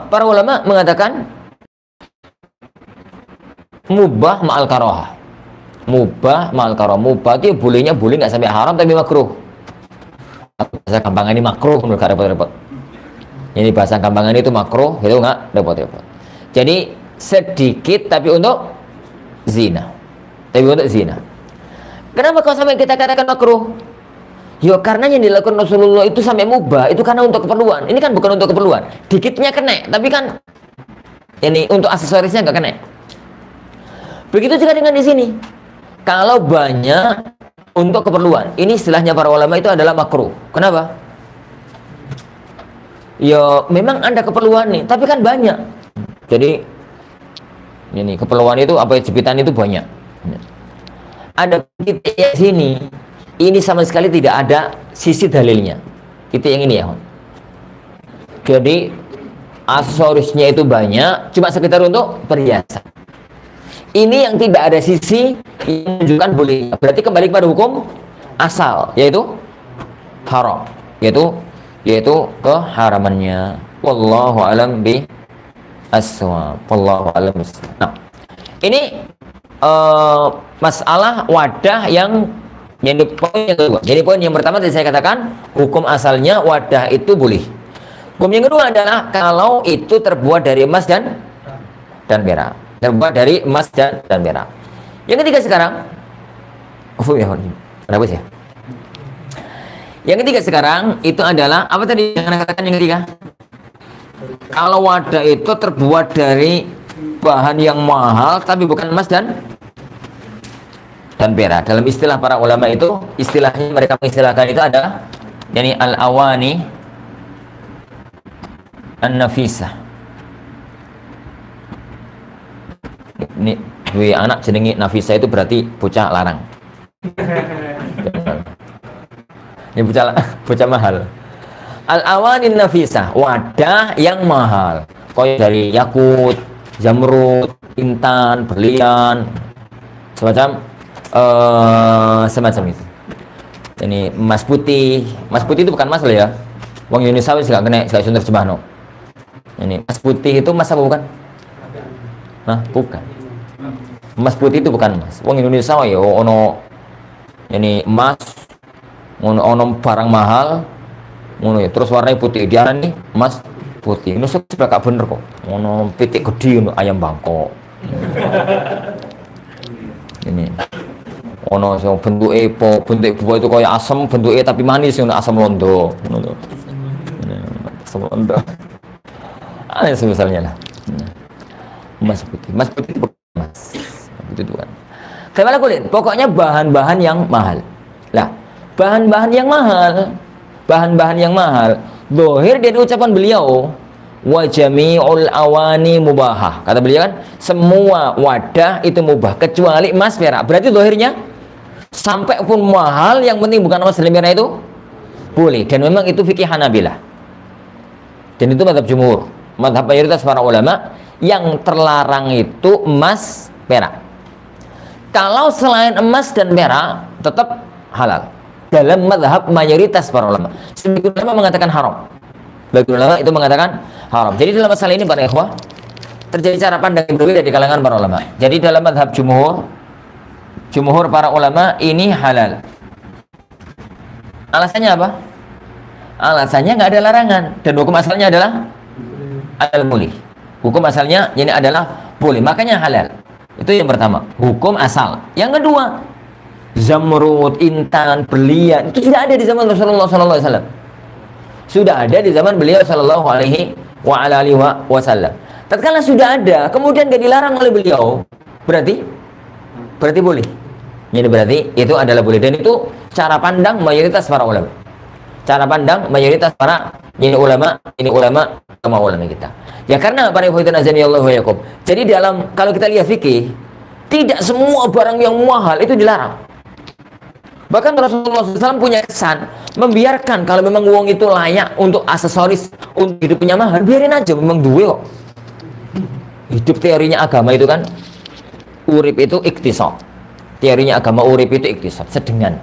Para ulama mengatakan mubah ma'al karohah. Mubah itu boleh nggak sampai haram tapi makruh. Bahasa gampangan ini makruh, nggak repot-repot. Ini bahasa gampangan itu makruh, itu nggak repot-repot. Jadi sedikit tapi untuk zina. Kenapa kalau sampai kita katakan makruh? Ya karena yang dilakukan Rasulullah itu sampai mubah itu karena untuk keperluan. Ini kan bukan untuk keperluan. Dikitnya kena, tapi kan ini untuk aksesorisnya nggak kena. Begitu juga dengan di sini. Kalau banyak untuk keperluan, ini istilahnya para ulama itu adalah makruh. Kenapa? Ya memang ada keperluan nih, tapi kan banyak. Jadi ini keperluan itu apa jepitan itu banyak. Ada titik yang sini, ini sama sekali tidak ada sisi dalilnya. Titik yang ini ya. Jadi aksesorisnya itu banyak, cuma sekitar untuk perhiasan. Ini yang tidak ada sisi yang menunjukkan boleh. Berarti kembali kepada hukum asal, yaitu haram, yaitu keharamannya. Wallahu alam bi as-shawab. Wallahu alam bis-shawab. Nah, ini masalah wadah yang poin yang kedua. Jadi poin yang pertama tadi saya katakan hukum asalnya wadah itu boleh. Hukum yang kedua adalah kalau itu terbuat dari emas dan perak. Terbuat dari emas dan perak. Yang ketiga sekarang, kenapa sih? Yang ketiga sekarang itu adalah apa tadi yang Anda katakan yang ketiga? Kalau wadah itu terbuat dari bahan yang mahal tapi bukan emas dan perak. Dalam istilah para ulama itu, istilahnya mereka mengistilahkan itu adalah yani al-awani an-nafisah. Ini dua anak jenengi Nafisa itu berarti bocah larang. Ini bocah mahal. Al-awanin nafisah, wadah yang mahal. Koyo dari yakut, zamrud, intan, berlian, semacam itu. Ini emas putih itu bukan emas loh ya. Wong Indonesia wis gak kena, gak sunter jemah no. Ini emas putih itu emas apa bukan? Nah, bukan. Emas putih itu bukan emas. Wong Indonesia ya ono ini emas, ono barang mahal, ngono ya. Terus warnanya putih, dia nih emas putih. Ini sudah gak bener kok. Ono pitik gede ono ayam Bangkok. Ini ono sing bentuke bentuk buah itu kayak asam, bentuknya tapi manis ono asam londo. Ngono. Asam londo. Ada misalnya lah. Emas putih itu bukan emas. Itu kan. Gimana kulit? Pokoknya bahan-bahan yang mahal. Lah, bahan-bahan yang mahal. Dohir dari ucapan beliau, wa jami'ul awani mubahah. Kata beliau kan, semua wadah itu mubah kecuali emas perak. Berarti dohirnya sampai pun mahal, yang penting bukan emas dan perak itu boleh. Dan memang itu fikih Hanabilah. Dan itu mazhab jumhur, mazhab mayoritas para ulama. Yang terlarang itu emas perak. Kalau selain emas dan perak tetap halal dalam mazhab mayoritas para ulama. Sebagian ulama mengatakan haram, sebagian ulama itu mengatakan haram. Jadi dalam masalah ini para ikhwah terjadi cara pandang yang berbeda di kalangan para ulama. Jadi dalam mazhab jumhur para ulama ini halal. Alasannya apa? Alasannya nggak ada larangan dan hukum asalnya adalah al-mulih. Hukum asalnya ini adalah boleh, makanya halal. Itu yang pertama, hukum asal. Yang kedua, zamrud, intan, berlian itu sudah ada di zaman Rasulullah SAW. Sudah ada di zaman beliau Sallallahu Alaihi Wasallam. Tatkala sudah ada, kemudian gak dilarang oleh beliau, berarti boleh. Jadi berarti itu adalah boleh, dan itu cara pandang mayoritas para ulama. Cara pandang mayoritas para ulama kita. Ya karena para ikhwan azanillahu wa yakum. Jadi kalau kita lihat fikih, tidak semua barang yang mahal itu dilarang. Bahkan Rasulullah SAW punya kesan membiarkan kalau memang uang itu layak untuk aksesoris untuk hidupnya mahal, biarin aja, memang duwe kok. Hidup teorinya agama itu kan urip itu iktisad. Teorinya agama urip itu iktisad, sedengan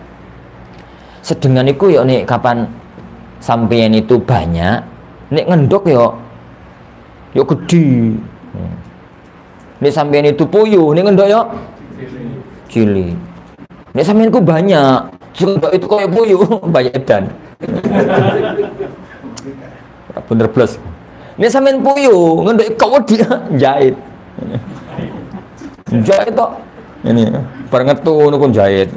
itu ya nih kapan sampeyan itu banyak, nek ngendok ya gede. Nek sampeyan itu puyuh, nek ngendok ya cilik. Nek sampeyan ku banyak, ngendok itu kayak puyuh, banyak dan. Bener plus. Nek sampeyan puyuh, ngendok kau dia jahit. Jahit tok. Ini bareng ngetu niku jahit.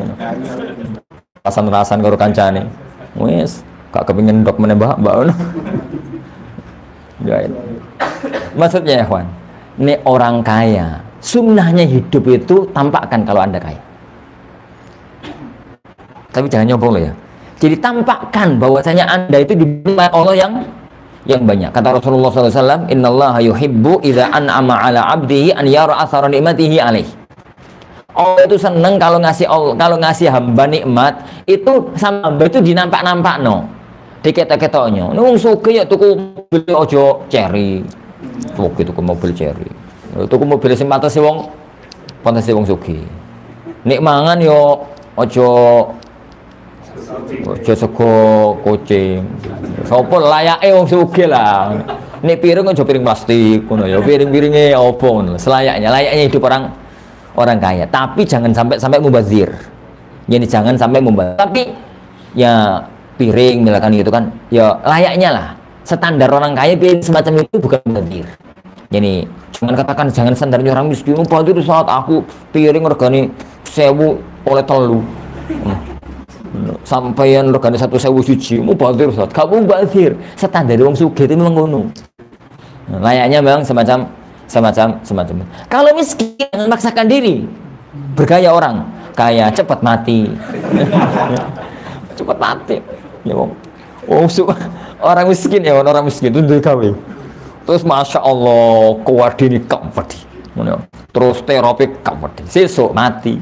Rasan-rasan karo kancane. Wis, gak kepengin ndok menembak mbak ono. Jahit. Maksudnya ya, Ikhwan, ini orang kaya, sunnahnya hidup itu tampakkan kalau Anda kaya. Tapi jangan nyombong loh ya. Jadi tampakkan bahwasanya Anda itu diberi Allah yang banyak. Kata Rasulullah SAW, Innallaha yuhibbu idza an'ama ala 'abdihi an yara athara ni'matihi alaih. Allah itu seneng kalau ngasih hamba nikmat itu sama hamba itu dinampak-nampak no, diketok-ketoknya. Nung suge ya tuku mobil ojo cherry, tuku mobil cherry, tuku mobil sing pantes wong suge. Nek mangan yo ojo sego kucing. Sopo layake wong sugih lah. Nek piring ojo piring plastik ngono ya, piring-piringe opo ngono. Layaknya hidup orang kaya, tapi jangan sampai mubazir. Jadi jangan sampai mubazir. Tapi ya piring misalkan gitu kan, ya layaknya lah. Standar orang kaya piring semacam itu bukan mubazir. Jadi jangan katakan jangan standarnya orang miskin. Mubazir saat aku piring regane 1000 oleh telu. Sampaian regane 1.000 siji, mubazir saat. Kamu mubazir. Standar wong sugih itu memang ngono. Layaknya memang semacam. Kalau miskin jangan memaksakan diri bergaya orang kaya, cepat mati. Cepat mati ya orang miskin itu duwe gawe terus masya Allah kuwadini kamfadi terus terapi kamfadi sesuk mati.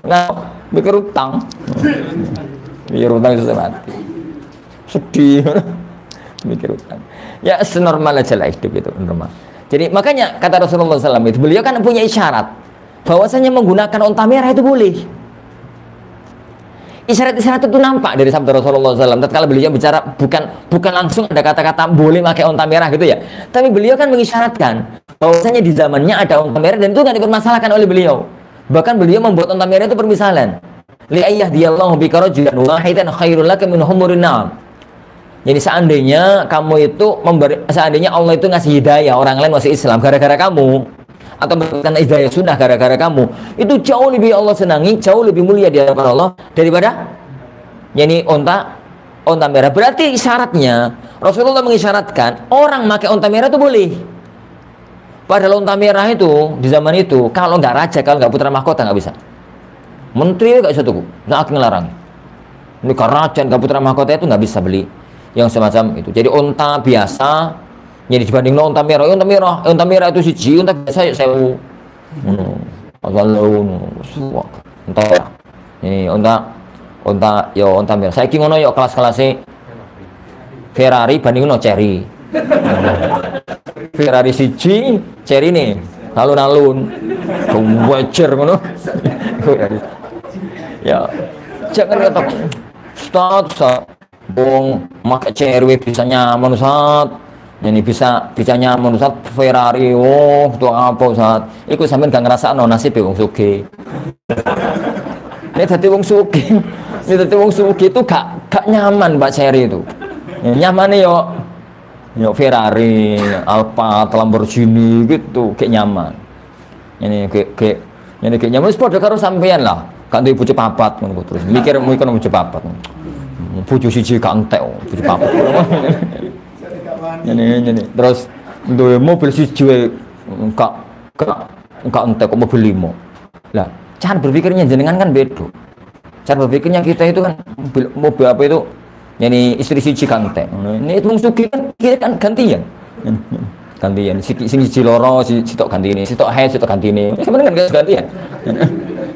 Nah mikir utang susah mati, sedih. Mikir utang ya, senormal aja lah hidup itu normal. Jadi makanya kata Rasulullah SAW itu, beliau kan punya isyarat bahwasanya menggunakan unta merah itu boleh. isyarat-isyarat itu nampak dari sabda Rasulullah SAW. Tatkala beliau bicara bukan langsung ada kata-kata boleh pakai onta merah gitu ya, tapi beliau kan mengisyaratkan bahwasanya di zamannya ada onta merah dan itu nggak dipermasalahkan oleh beliau. Bahkan beliau membuat onta merah itu permisalan. Li ayyadiyallahu bika rajulan wahidan khairul laka min humurin na'am. Jadi seandainya seandainya Allah itu ngasih hidayah orang lain masuk Islam gara-gara kamu, atau memberikan hidayah sunnah gara-gara kamu, itu jauh lebih Allah senangi, jauh lebih mulia di hadapan Allah daripada onta merah. Berarti isyaratnya Rasulullah mengisyaratkan orang pakai onta merah itu boleh. Padahal onta merah itu di zaman itu kalau nggak raja, kalau nggak putra mahkota nggak bisa. Menteri nggak bisa tuh, nggak ngelarang. Ini karena raja nggak putra mahkota itu nggak bisa beli yang semacam itu. Jadi onta biasa, jadi dibanding onta merah itu siji, onta biasa ya sewu. Entah. Ini onta merah. Saiki ngono yo kelas-kelasnya Ferrari banding Cherry. Ferrari siji, Cherry nih alun-alun. Wajar ngono. Ya, jangan kata Ustaz, bong make Cherry bisa nyaman Ustaz. Ini bisa nyaman Ustaz, Ferrari, itu apa Ustaz? Iku sampean gak ngrasakno nasib wong sugih. Ini dadi wong sugih itu gak nyaman Mbak Cherry itu. Ya, nyamannya yo Ferrari, Alfa, Lamborghini gitu, kayak nyaman. Ini kayak nyaman wis padha karo sampean lah. Gak duwe bojo papat ngono terus. Mikir mau ikon bojo papat. Bojo siji gak entek bojo papat. Ini terus duwe mobil siji gak entek kok mobil 5. Lah, cara berpikirnya jenengan kan beda. Cara berpikirnya kita itu kan mobil apa itu? Istri siji gak entek. Ini wong sugih kan kira kan gantian. Gantian sing loro sitok gantine, sitok hae sitok gantine. Sebenarnya kan gantian.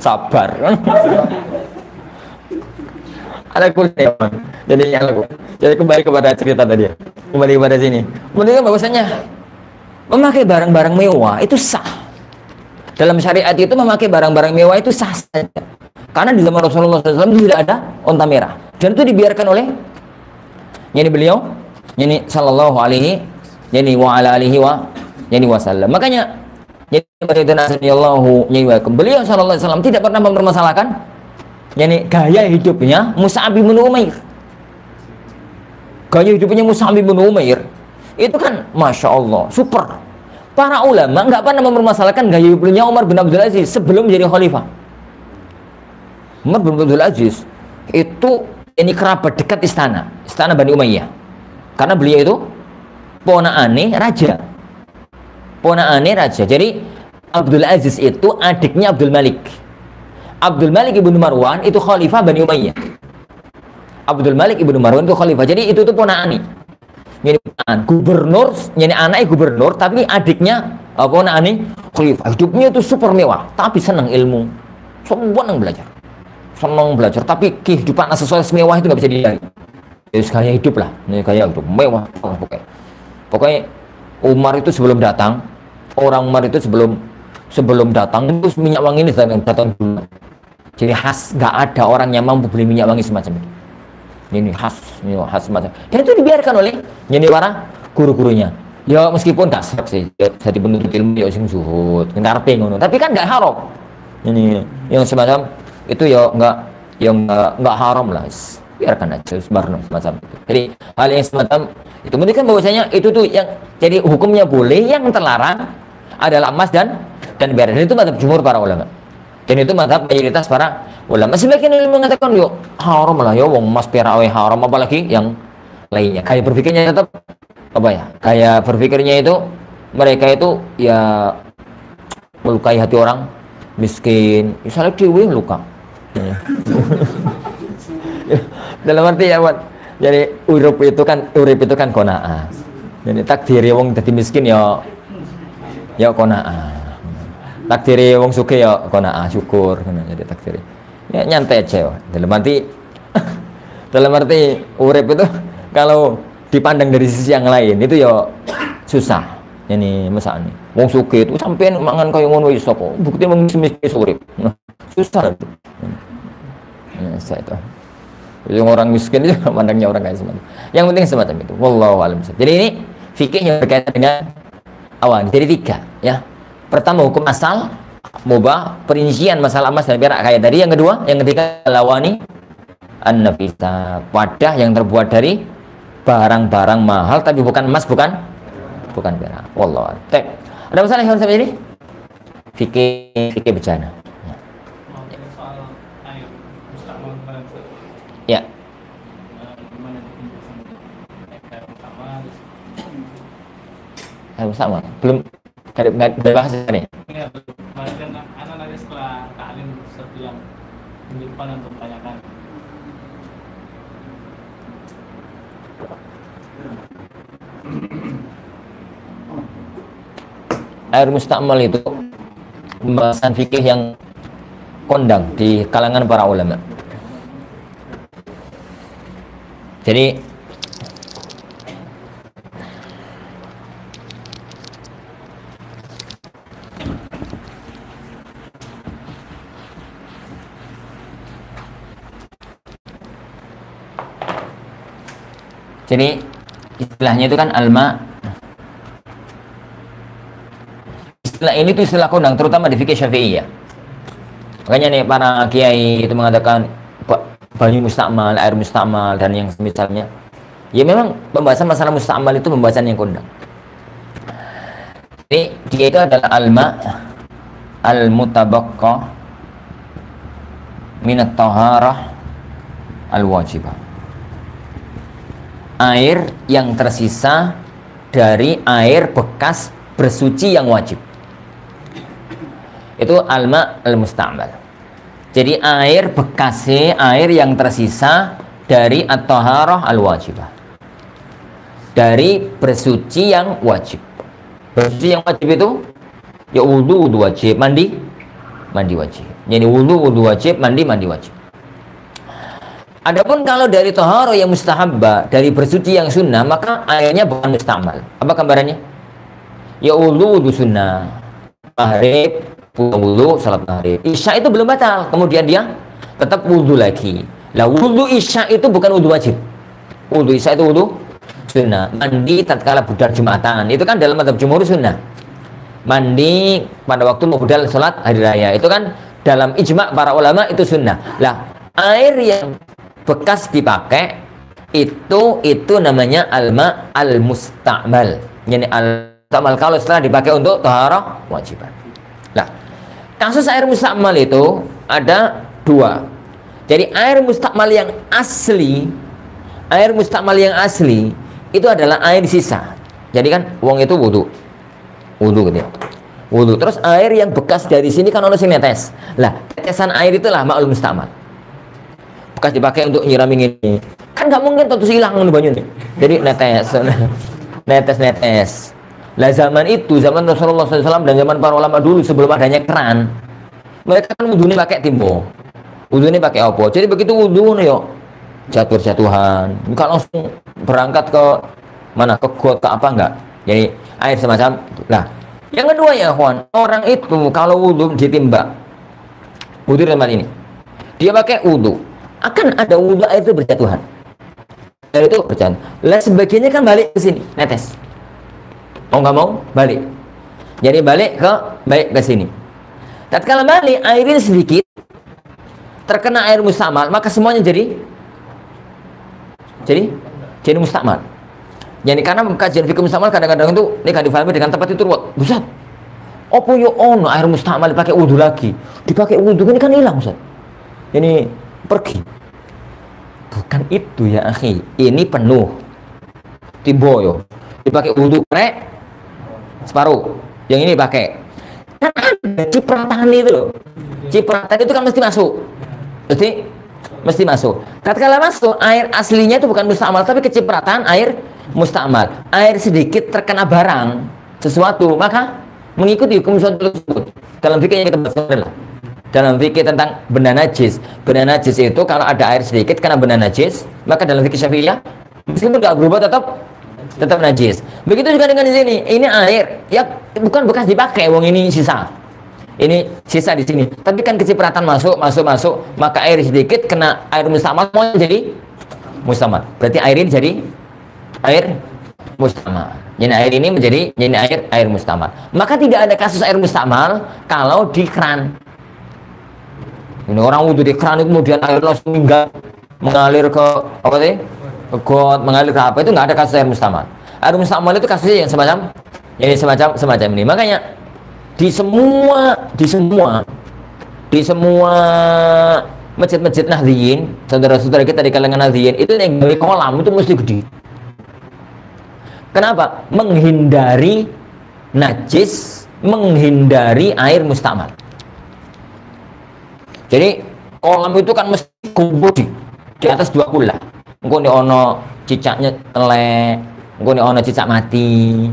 Sabar. Ada kuliah. Jadi kembali kepada cerita tadi ya. Kembali kepada sini. Kemudian bahwasanya memakai barang-barang mewah itu sah. Dalam syariat itu memakai barang-barang mewah itu sah saja. Karena di zaman Rasulullah SAW tidak ada onta merah. Dan itu dibiarkan oleh beliau sallallahu alaihi wasallam. Makanya beliau sallallahu alaihi wasallam tidak pernah mempermasalahkan gaya hidupnya Mus'ab bin Umair. Gaya hidupnya Mus'ab bin Umair itu kan Masya Allah super. Para ulama nggak pernah mempermasalahkan gaya hidupnya Umar bin Abdul Aziz sebelum menjadi khalifah. Umar bin Abdul Aziz itu kerabat dekat istana Bani Umayyah, karena beliau itu ponaane raja. Jadi Abdul Aziz itu adiknya Abdul Malik. Abdul Malik ibnu Marwan itu khalifah Bani Umayyah. Abdul Malik ibnu Marwan itu khalifah. Jadi itu tuh ponaane. Gubernur, anaknya gubernur, tapi adiknya ponaane khalifah. Hidupnya itu super mewah, tapi senang ilmu, senang belajar. Tapi kehidupan aksesoris mewah itu nggak bisa dihindari. Jadi gaya hidup lah, gaya hidup mewah pokoknya. Umar itu sebelum datang, sebelum datang itu minyak wangi ini datang dulu. Jadi khas, nggak ada orang yang mampu beli minyak wangi semacam itu. Ini khas semacam. Dan itu dibiarkan oleh para guru-gurunya. Ya meskipun nggak serak sih, jadi penuntut ilmu ya sing zuhud, ngarpe ngono. Tapi kan nggak haram. Ini yang semacam itu ya nggak haram lah. Biarkan aja semacam itu. Jadi hal yang semacam itu menunjukkan bahwasanya itu tuh yang jadi hukumnya boleh, yang terlarang adalah emas dan perak. Dan itu mazhab jumhur para ulama. Dan itu mazhab mayoritas para ulama. Sebagian ulama mengatakan yo haram lah, yo wong emas perak haram, apalagi yang lainnya. Kayak berpikirnya tetap kayak berpikirnya itu mereka itu ya melukai hati orang miskin. Misalnya dewi luka. Dalam arti ya jadi urip itu kan qanaah. Jadi takdiri wong dadi miskin ya qanaah. Takdiri wong sugih ya qanaah, syukur jadi takdiri. Ya nyantai aja. Dalam arti urip itu kalau dipandang dari sisi yang lain itu ya susah. Yani misalnya wong sugih itu sampean mangan kaya ngono iso kok. Bukti wong miskin urip. Susah itu. Ya, saya itu. Yang orang miskin itu mandangnya orang kaya semacam. Yang penting semacam itu. Wallahu a'lam. Jadi ini fikih yang berkaitan dengan awan. Jadi 3 ya. Pertama hukum asal mubah, perincian masalah emas dan perak kayak tadi. Yang kedua, yang ketiga lawani an-nafisa, wadah yang terbuat dari barang-barang mahal tapi bukan emas, bukan perak. Wallahu a'lam. Ada masalah yang sampai ini? Fikih bencana. Ya. Air sama. Belum nggak bahas ini. Iya, anak nanti setelah taklim sesuatu yang minggu depan untuk tanyakan. Air mustakmal itu pembahasan fikih yang kondang di kalangan para ulama. Jadi istilahnya itu kan alma. Istilah ini tuh istilah kondang terutama di fikih Syafi'iyah. Makanya nih para kiai itu mengatakan banyu mustakmal, air mustakmal dan yang semisalnya. Ya memang pembahasan masalah mustakmal itu pembahasan yang kondang. Jadi dia itu adalah alma al-mutabaqqa minat taharah al-wajibah. Air yang tersisa dari air bekas bersuci yang wajib. Itu alma al-mustakmal. Jadi air bekasnya, air yang tersisa dari at-taharah al-wajibah, dari bersuci yang wajib. Bersuci yang wajib itu ya wudu wajib, mandi wajib. Jadi wudu wajib, mandi wajib. Adapun kalau dari taharah yang mustahabbah, dari bersuci yang sunnah, maka airnya bukan mustakmal. Apa gambarannya? Ya wudu sunnah, maghrib wudu, salat maghrib, isya itu belum batal, kemudian dia tetap wudu lagi. Lah wudu isya itu bukan wudu wajib. Wudu isya itu wudu sunnah. Mandi tatkala budal Jumatan, itu kan dalam mazhab jumhur sunnah. Mandi pada waktu mau budal salat hari raya, itu kan dalam ijma' para ulama itu sunnah. Lah air yang bekas dipakai itu namanya alma al-mustakmal. Yani al-mustakmal kalau setelah dipakai untuk taharah wajiban. Nah, kasus air mustakmal itu ada 2. Jadi air mustakmal yang asli itu adalah air sisa. Jadi kan wong itu wudu gitu ya. Wudu. Terus air yang bekas dari sini kan ono sing netes. Lah, tetesan air itulah ma'ul mustakmal. Bekas dipakai untuk nyiramin ini. Kan nggak mungkin terus hilang banyu nih. Jadi netes. Lah zaman Rasulullah SAW dan zaman para ulama dulu sebelum adanya keran, mereka kan wudu ini pakai timbo. Wudu ini pakai apa? Jadi begitu wudu nih yo jatuhan. Bukan langsung berangkat ke mana, ke got ke apa enggak. Jadi air semacam. Nah, yang kedua ya kawan, orang itu kalau wudu ditimba, wudu tempat ini, dia pakai wudu, akan ada wudu air itu berjatuhan. Dari itu berjatuhan. Lah sebagiannya kan balik ke sini, netes. Mau nggak mau balik. Jadi balik ke sini. Tatkala balik airnya sedikit terkena air mustakmal, maka semuanya jadi mustakmal. Jadi karena kajian fikih mustakmal kadang-kadang itu difahami dengan tepat itu ruwet. Ustaz, opo yo ono air mustakmal dipakai wudu lagi? Dipakai wudu ini kan hilang, Ustaz. Ini pergi. Bukan itu ya, akhi. Ini penuh. Timbo yo. Dipakai wudu separuh. Yang ini pakai. Kan ada cipratan itu loh. Cipratan itu kan mesti masuk. Mesti masuk. Tatkala masuk, air aslinya itu bukan mustakmal tapi kecipratan air mustakmal. Air sedikit terkena barang sesuatu, maka mengikuti hukum tersebut. Dalam fikih yang kita bahas dalam fikih tentang benda najis. Benda najis itu kalau ada air sedikit kena benda najis, maka dalam fikih Syafi'iyah meskipun nggak berubah tetap najis. Begitu juga dengan di sini. Ini air ya bukan bekas dipakai, wong ini sisa. ini sisa di sini. Tapi kan kecipratan masuk, maka air sedikit kena air mustamal mau jadi mustamal. Berarti air ini jadi air mustamal. Jadi air ini menjadi air mustamal. Maka tidak ada kasus air mustamal kalau di keran. Ini orang wudhu di keran itu kemudian air langsung mengalir ke apa sih? Ke got, mengalir ke apa, itu nggak ada kasus air mustamal. Air mustamal itu kasusnya yang semacam ini. Makanya di semua masjid-masjid Nahdliyin, saudara-saudara kita di kalangan Nahdliyin itu yang dari kolam itu mesti gede. Kenapa? Menghindari najis, menghindari air mustamal. Jadi kolam itu kan mesti kumpul di atas 2 kula. Engko nek ono cicaknya telek, engko nek ono cicak mati.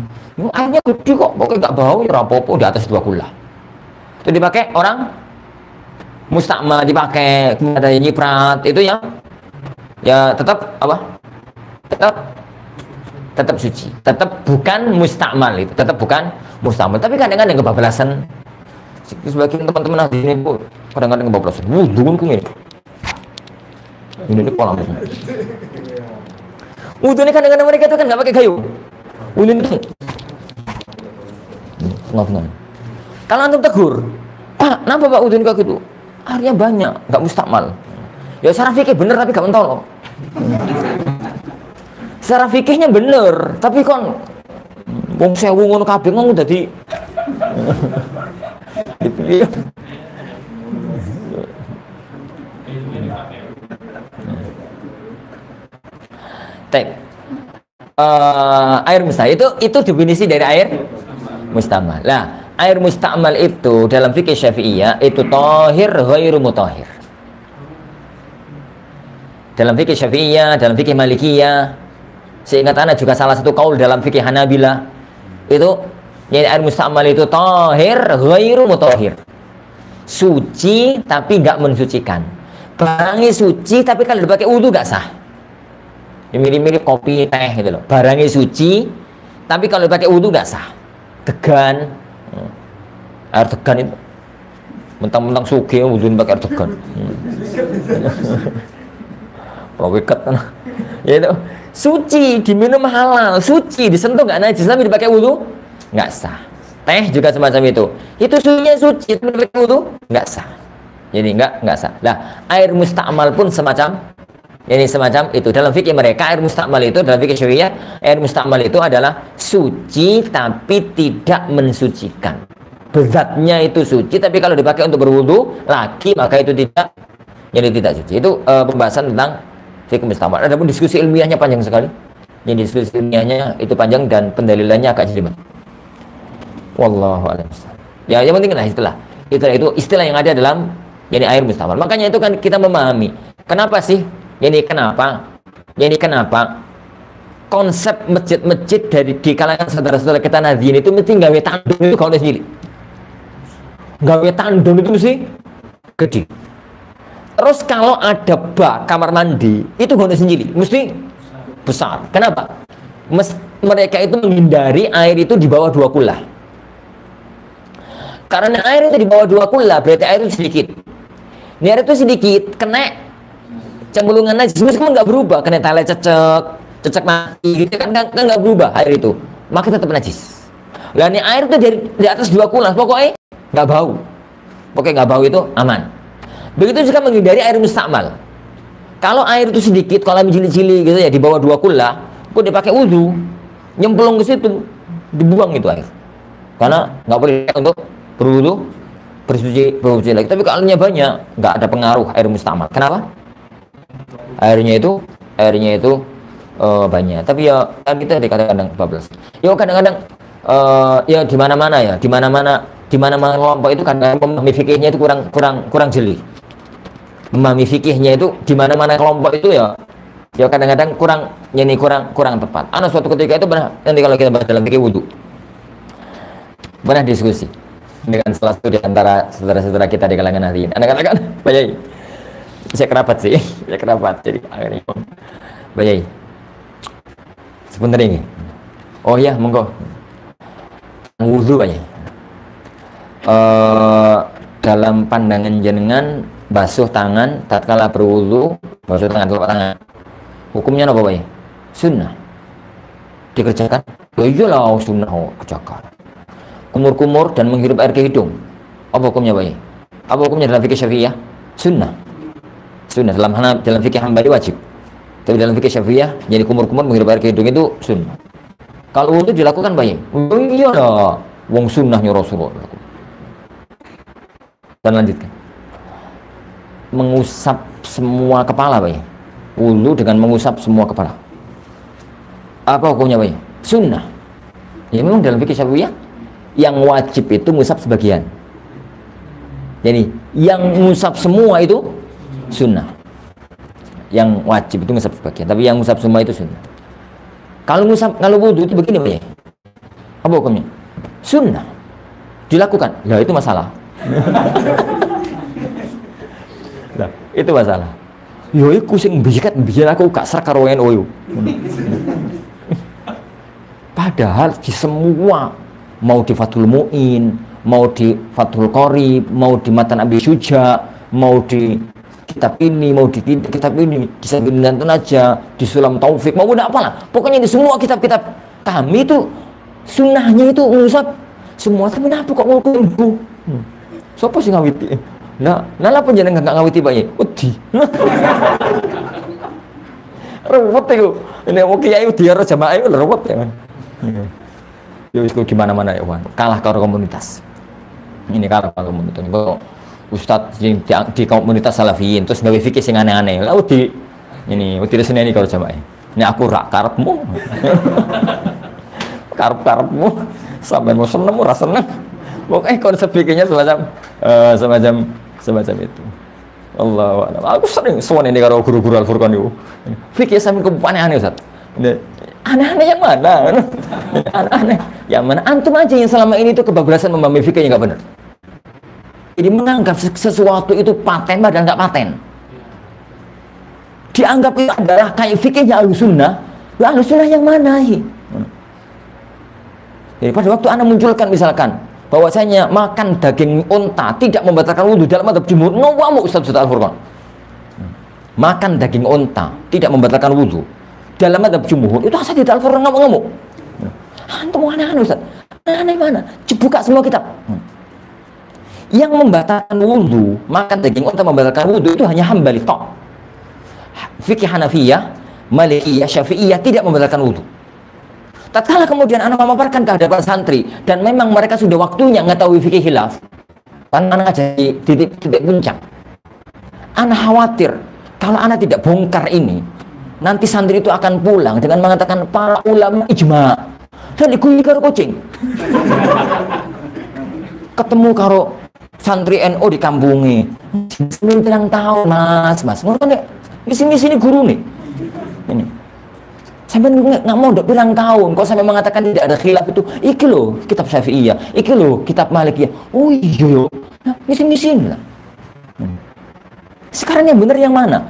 Airnya gede kok, pokoknya nggak bau ya rapopo di atas 2 kula. Itu dipakai orang mustakmal, dipakai ada nyiprat itu ya tetap apa? Tetap suci, tetap bukan mustakmal itu, tetap bukan mustakmal. Tapi kadang-kadang kebablasan. Sebagian teman-teman di sini bu, kadang-kadang kebablasan. Wudhu ini kolam. Wudhu ini kadang-kadang mereka itu kan nggak pakai kayu. Wudhu itu nggak. Kalau antum tegur, Pak, kenapa Pak wudhu kayak gitu? Airnya banyak, nggak mustakmal. Ya secara fikih bener tapi gak mentol. Secara fikihnya bener, tapi kon wong sewu ngono kabeh ngomong dadi dipilih. Air mustamal itu definisi dari air mustamal. Lah, air mustamal itu dalam fikih Syafi'iyah itu thahir ghairu mutahhir. Dalam fikih Syafi'iyah, dalam fikih Malikiyah, seingat ana juga salah satu kaul dalam fikih Hanabilah itu yang air mustamal itu thahir ghairu mutahhir. Suci tapi nggak mensucikan. Barangnya suci tapi kalau dipakai wudu nggak sah. Mirip-mirip kopi teh gitu loh. Barangnya suci tapi kalau dipakai wudu nggak sah. Degan, air degan itu mentang-mentang suci wudu pakai air degan. Prowiket ya itu suci diminum halal, suci disentuh nggak najis tapi dipakai wudu nggak sah. Teh juga semacam itu sucinya suci tapi dipakai wudu nggak sah. Jadi nggak sah. Lah air mustakmal pun semacam itu dalam fikih mereka. Air mustakmal itu dalam fikih Syafi'iyah, air mustakmal itu adalah suci tapi tidak mensucikan. Bezatnya itu suci tapi kalau dipakai untuk berwudu lagi maka itu tidak suci. Itu pembahasan tentang fikih mustakmal. Adapun diskusi ilmiahnya panjang sekali. Jadi diskusi ilmiahnya itu panjang dan pendalilannya agak jelimet. Wallahu a'lam. Ya yang penting lah itu istilah yang ada dalam air mustakmal. Makanya itu kan kita memahami kenapa sih kenapa konsep masjid-masjid di kalangan saudara-saudara kita Nahdliyin itu mesti gawe tandung itu kalau sendiri. Gawe tandung itu mesti gede. Terus kalau ada bak kamar mandi itu gawe sendiri mesti besar. Kenapa? Mereka itu menghindari air itu di bawah 2 kula. Karena air itu di bawah 2 kula berarti air itu sedikit. Ini air itu sedikit kena cemplungan najis meskipun nggak berubah, kena tali cecek mati gitu kan nggak berubah air itu, maka tetap najis. Lah ini air itu di atas 2 kula pokoknya nggak bau, itu aman. Begitu juga menghindari air mustakmal. Kalau air itu sedikit, kalau cili-cili gitu ya di bawah 2 kula, kok dipakai wudu, nyemplung ke situ, dibuang itu air, karena nggak boleh untuk berwudu bersuci lagi. Tapi kalau airnya banyak nggak ada pengaruh air mustakmal. Kenapa? Airnya itu banyak. Tapi ya kan kita kadang-kadang bablas. Ya kadang-kadang ya di mana-mana kelompok itu kadang memahami fikihnya itu kurang jeli. Memahami fikihnya itu di mana-mana kelompok itu ya kadang-kadang kurang tepat. Ana suatu ketika itu pernah, nanti kalau kita bahas dalam fikih wudu, pernah diskusi dengan salah satu di antara saudara-saudara kita di kalangan Nahdliyin. Anak-anak Pak Yai, saya kerabat jadi akhirnya Pak Yai sebentar ini. Oh ya monggo wudu Pak Yai. dalam pandangan jenengan basuh tangan tatkala berwudu, basuh tangan telapak tangan. Hukumnya apa, Pak? Sunnah. Dikerjakan? Ya iyalah sunnah kerjakan. Kumur-kumur dan menghirup air ke hidung. Apa hukumnya, Pak? Apa hukumnya dalam fikih Syafi'iyah? Sunnah. Sunnah dalam fikih Hambali wajib. Tapi dalam fikih Syafi'iyah, jadi kumur-kumur menghirup air ke hidung itu sunnah. Kalau wudu dilakukan, Pak? Oh iyalah, wong sunnahnya Rasulullah. Dan lanjutkan. Mengusap semua kepala, Pak? Wudu dengan mengusap semua kepala. Apa hukumnya, Pak? Sunnah. Ya memang dalam fikih Syafi'iyah yang wajib itu ngusap sebagian. Jadi yang ngusap semua itu sunnah. Yang wajib itu ngusap sebagian, tapi yang ngusap semua itu sunnah. Kalau wudu itu begini, Pak? Apa hukumnya? Sunnah. Dilakukan. Lah itu masalah. Nah, itu masalah. Yo iku sing bikat biyen aku gak srek karo NU yo. Padahal di semua, mau di Fathul Mu'in, mau di Fathul Qorib, mau di Matan Abi Syuja, mau di kitab ini, mau di kitab ini, di Sabilan Tunaja, di Sulam Taufik, mau udah apalah. Pokoknya di semua kitab-kitab kami itu sunnahnya itu ngusap semua. Tapi kenapa kok ngulku? Sopo sih ngawiti? Nah apa jenengan nggak ngawiti, Pak? Wedi. Ruwet itu. Ini mau kiai dia jamaah itu ruwet ya. Ya itu gimana-mana ya, Wan. Kalah karo komunitas. Ini kalah karo komunitas. Ustadz di komunitas salafiyin terus gawe fikih sing aneh-aneh. Lalu di ini seneni kalau jamaah. Ini aku rak karepmu. Karep-karepmu sampai mau seneng ora seneng. Pokoknya konsep fikihnya semacam itu. Allahu a'lam. Aku sering sowan ini karo guru-guru Al-Furqan itu. Fikih sampe aneh-aneh, Ustaz. Aneh-aneh yang mana? Aneh-aneh yang mana? Antum aja yang selama ini itu kebablasan memahami fikih yang nggak benar. Jadi menganggap sesuatu itu paten padahal nggak paten. Dianggap itu adalah kayak fikihnya Ahlussunnah. Ya Ahlussunnah yang mana sih? Jadi pada waktu Anda munculkan misalkan bahwasanya makan daging unta tidak membatalkan wudhu dalam madzhab jumhur, nawamu Ustaz Al-Furqan. Makan daging unta tidak membatalkan wudhu dalam madzhab jumhur itu asal tidak Al-Furqan ngamuk-ngamuk. Antum aneh-aneh Ustaz. Aneh mana? Buka semua kitab. Yang membatalkan wudhu, makan daging unta membatalkan wudhu itu hanya Hambali tok. Fikih Hanafiyah, Malikiyah, Syafi'iyah tidak membatalkan wudhu. Tatkala kemudian anak memaparkan ke hadapan santri dan memang mereka sudah waktunya mengetahui fikih khilaf, kan anak aja di titik puncak. Anak khawatir kalau anak tidak bongkar ini, nanti santri itu akan pulang dengan mengatakan para ulama ijma dan dikuyi karo kucing. Ketemu karo santri NU di kampungnya, ini terang tahun mas, ngono nek misi guru nih, ini. Sampai nggak mau udah bilang tahun, kok sampai mengatakan tidak ada khilaf itu, iki loh kitab Syafi'iyah, iki loh kitab Malikiyah. Oh iya, nah, misi lah. Sekarang yang benar yang mana?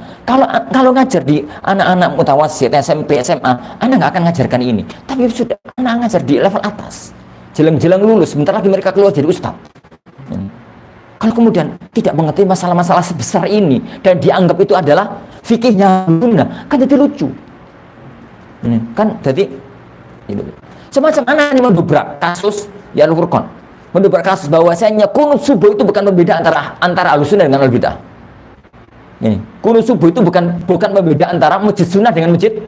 Kalau ngajar di anak-anak mutawassit, SMP, SMA, Anda nggak akan ngajarkan ini. Tapi sudah anak ngajar di level atas, jelang-jelang lulus, sebentar lagi mereka keluar jadi ustadz. Kalau kemudian tidak mengerti masalah-masalah sebesar ini dan dianggap itu adalah fikihnya Sunnah, kan jadi lucu. Ini kan jadi semacam anak ini mendobrak kasus ya Al-Furqan, mendobrak kasus bahwasanya kunut subuh itu bukan membeda antara Ahlussunnah dengan Al-Bidah. Ini kunut subuh itu bukan membeda antara masjid sunnah dengan masjid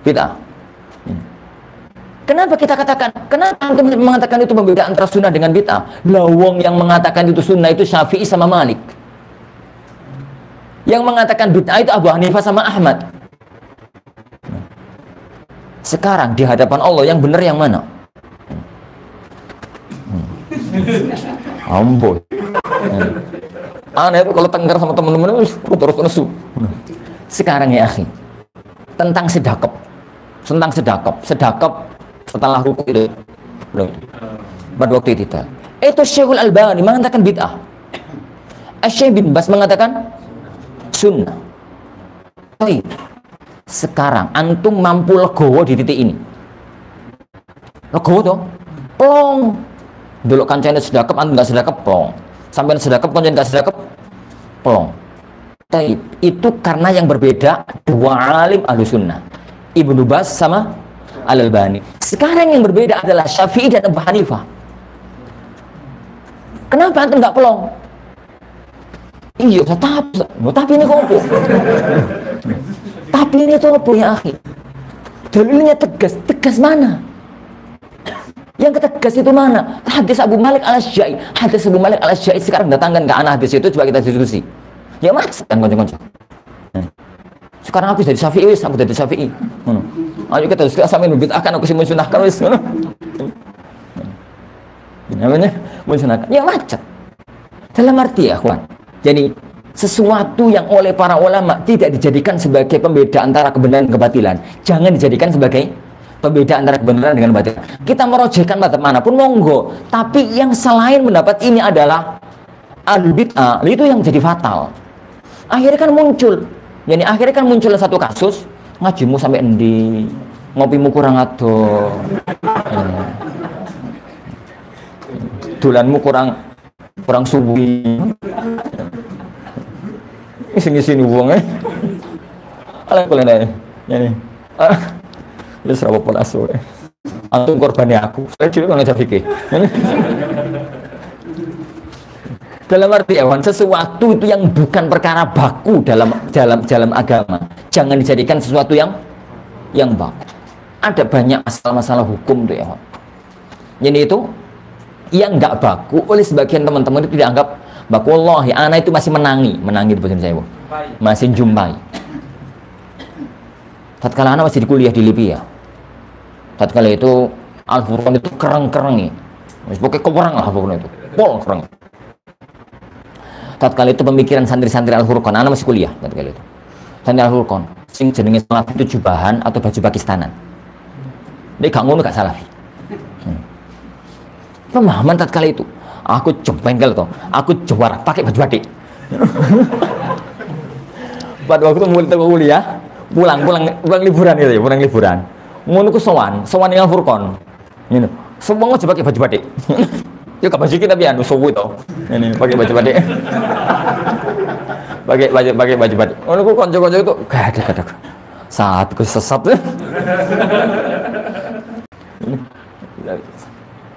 bid'ah. Kenapa kita katakan? Kenapa antum mengatakan itu membeda antara sunnah dengan bid'ah? Lawong yang mengatakan itu sunnah itu Syafi'i sama Malik. Yang mengatakan bid'ah itu Abu Hanifah sama Ahmad. Sekarang di hadapan Allah yang benar yang mana? Ampun. Aneh itu kalau tengkar sama teman-teman terus nesu. Sekarang ya akhi, tentang sedekap setelah ruku itu pada waktu itu Syekhul Albani mengatakan bid'ah, Syekh bin Bas mengatakan sunnah. Baik. Sekarang antum mampu legowo di titik ini, legowo toh plong dulu kancane sedekap, antum nggak sedekap plong, Sampai sedekap konjen gak sedekap pelong. Itu karena yang berbeda dua alim Ahlussunnah, Ibnu Baz sama Al-Albani. Sekarang yang berbeda adalah Syafi'i dan Abu Hanifah. Kenapa antum nggak pelong? Iya, tapi ini kok tapi ini tuh apa ya akhi? Dalilnya tegas mana? Yang tegas itu mana? Hadis Abu Malik Al-Asy'ari. Hadis Abu Malik Al-Asy'ari sekarang datangkan ke anak hadis itu, coba kita diskusi. Ya mas, kan konco-konco. Sekarang aku jadi Syafi'i, aku jadi Syafi'i. Ayo kita sampai nubid'ahkan, aku sih mensunahkan wis. Namanya mensunahkan. Ya macet. Dalam arti ya, kawan. Jadi sesuatu yang oleh para ulama tidak dijadikan sebagai pembeda antara kebenaran dan kebatilan, jangan dijadikan sebagai pembeda antara kebenaran dengan kebatilan. Kita merojehkan madzhab manapun monggo, tapi yang selain pendapat ini adalah al-bid'ah, itu yang jadi fatal. Akhirnya kan muncul satu kasus, ngajimu sampai endi, ngopimu kurang ado, dolanmu kurang suwi. Isi-isi wong ala kulene yani ya serapa pola sore antum korbannya aku saya juga ngajar fikih. Dalam arti awan sesuatu itu yang bukan perkara baku dalam agama jangan dijadikan sesuatu yang baku. Ada banyak masalah-masalah hukum tuh ya. Jadi itu yang nggak baku oleh sebagian teman-teman itu dianggap baku. Wallahi anak itu masih menangi di bahasa saya, masih jumpai. Tatkala anak masih di kuliah di Libya, tatkala itu Al-Furqan itu kereng-kerengi, pokoknya keperang lah Al-Furqan itu, pol kereng. Tatkala itu pemikiran santri-santri Al-Furqan, anak masih kuliah tatkala itu. Santri Al-Furqan, sing jenenge salafi itu jubahan atau baju Pakistanan. Dia gak ngono gak salafi. Pemahaman tatkala itu, aku jempengkel toh, aku juara pakai baju batik. Pada waktu mulai kuliah, pulang liburan itu ya, pulang liburan. Ngono ku sowan yang Al-Furqan. Ngene. Semua aja pakai baju batik. Ya gak baju kita pian suwi to. Ini pakai baju batik. pakai baju batik. Ngono ku kanca-kanca itu gak. Saat ku sesat.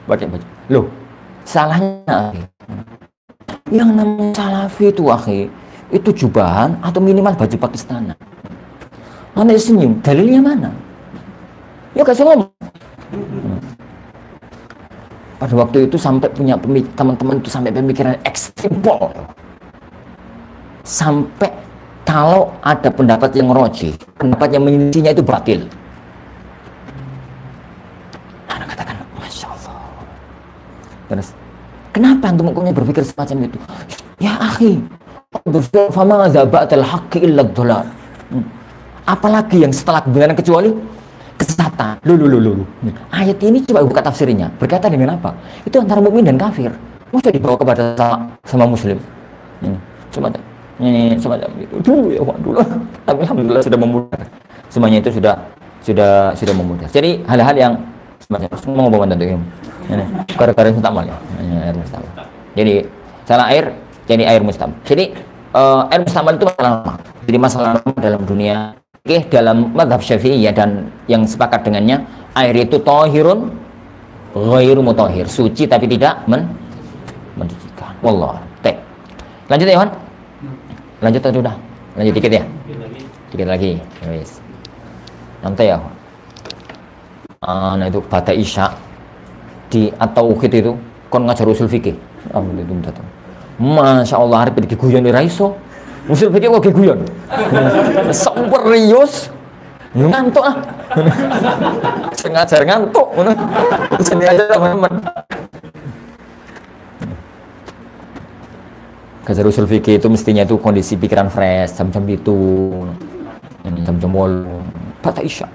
Pakai baju. Loh, salahnya yang namanya salafi itu akhi, itu jubahan atau minimal baju Pakistanan. Anda senyum, dalilnya mana? Ya kasih ngomong. Pada waktu itu sampai punya teman-teman itu sampai pemikiran ekstrim pol. Sampai kalau ada pendapat yang roji, pendapat yang menyisinya itu batil. Anak katakan, Masya Allah. Terus, kenapa antum berpikir semacam itu? Ya akhi, fama zabatal haqqi illa dhalal. Apalagi yang setelah kebenaran kecuali kesesatan. Lu. Ayat ini coba buka tafsirnya. Berkata dengan apa? Itu antara mukmin dan kafir. Masa dibawa kepada sama muslim. Semacam itu. Dulu ya, dulu. Tapi alhamdulillah sudah memudar. Semuanya itu sudah memudar. Jadi hal-hal yang semacam semua mau bantu ini. Gara-gara mustamal ya. Air mustamal. Jadi salah air jadi air mustamal. Jadi air mustamal itu masalah. Jadi masalah dalam dunia. Oke, dalam mazhab Syafi'iyah dan yang sepakat dengannya, air itu tahirun ghairu mutahhir, suci tapi tidak mensucikan. Wallah. Baik. Lanjut ya, Wan. Lanjut atau udah? Lanjut dikit ya. Dikit lagi. Wis. Nanti ya. Nah itu bata isya di atau ukit itu kon ngajar usul fikih. Alhamdulillah. Masya Allah hari pergi guyon di raiso. Usul fikih kok guyon. Serius. Ngantuk ah. Sengaja ngantuk. Sini aja teman-teman. Ngajar usul fikih itu mestinya itu kondisi pikiran fresh, jam-jam itu. Jam-jam wol. Bata isya.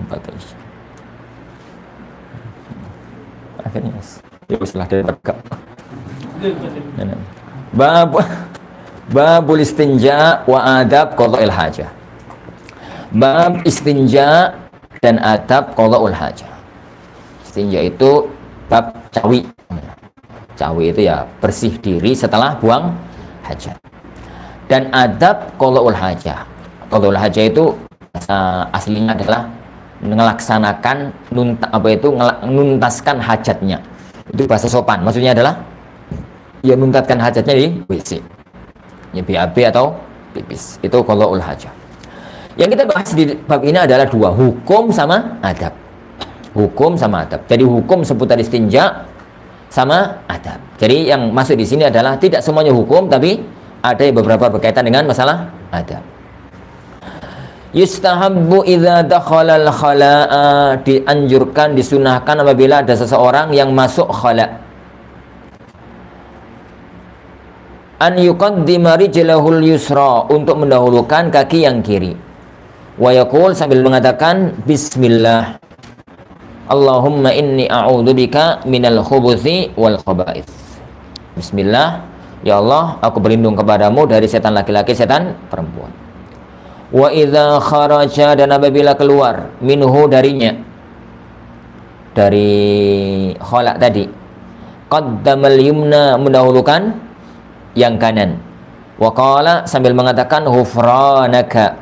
Bata isya. Akhirnya ya setelah dari tegak. Babul istinja wa adab qada'il hajah. Bab istinja dan adab qada'ul hajah. Istinja itu bab cawi. Cawi itu ya bersih diri setelah buang hajat. Dan adab qadaul hajah. Qadaul hajah itu aslinya adalah melaksanakan nuntaskan hajatnya. Itu bahasa sopan. Maksudnya adalah ya nuntaskan hajatnya di WC. Ya BAB atau pipis. Itu qadaul hajah. Yang kita bahas di bab ini adalah dua, hukum sama adab. Hukum sama adab. Jadi hukum seputar istinja sama adab. Jadi yang masuk di sini adalah tidak semuanya hukum, tapi ada beberapa berkaitan dengan masalah adab. Yustahabbu idza dakhala al-khala'a, dianjurkan, disunahkan apabila ada seseorang yang masuk khala'. An yuqaddima rijlahul yusra, untuk mendahulukan kaki yang kiri. Wa yaqul, sambil mengatakan bismillah. Allahumma inni a'udzubika minal khubuthi wal khaba'ith. Bismillah, ya Allah, aku berlindung kepadamu dari setan laki-laki, setan perempuan. Wa idza kharaja, dan apabila keluar, minhu, darinya, dari khala' tadi, qaddamal yumna, mendahulukan yang kanan. Wa qala, sambil mengatakan ghufranaka,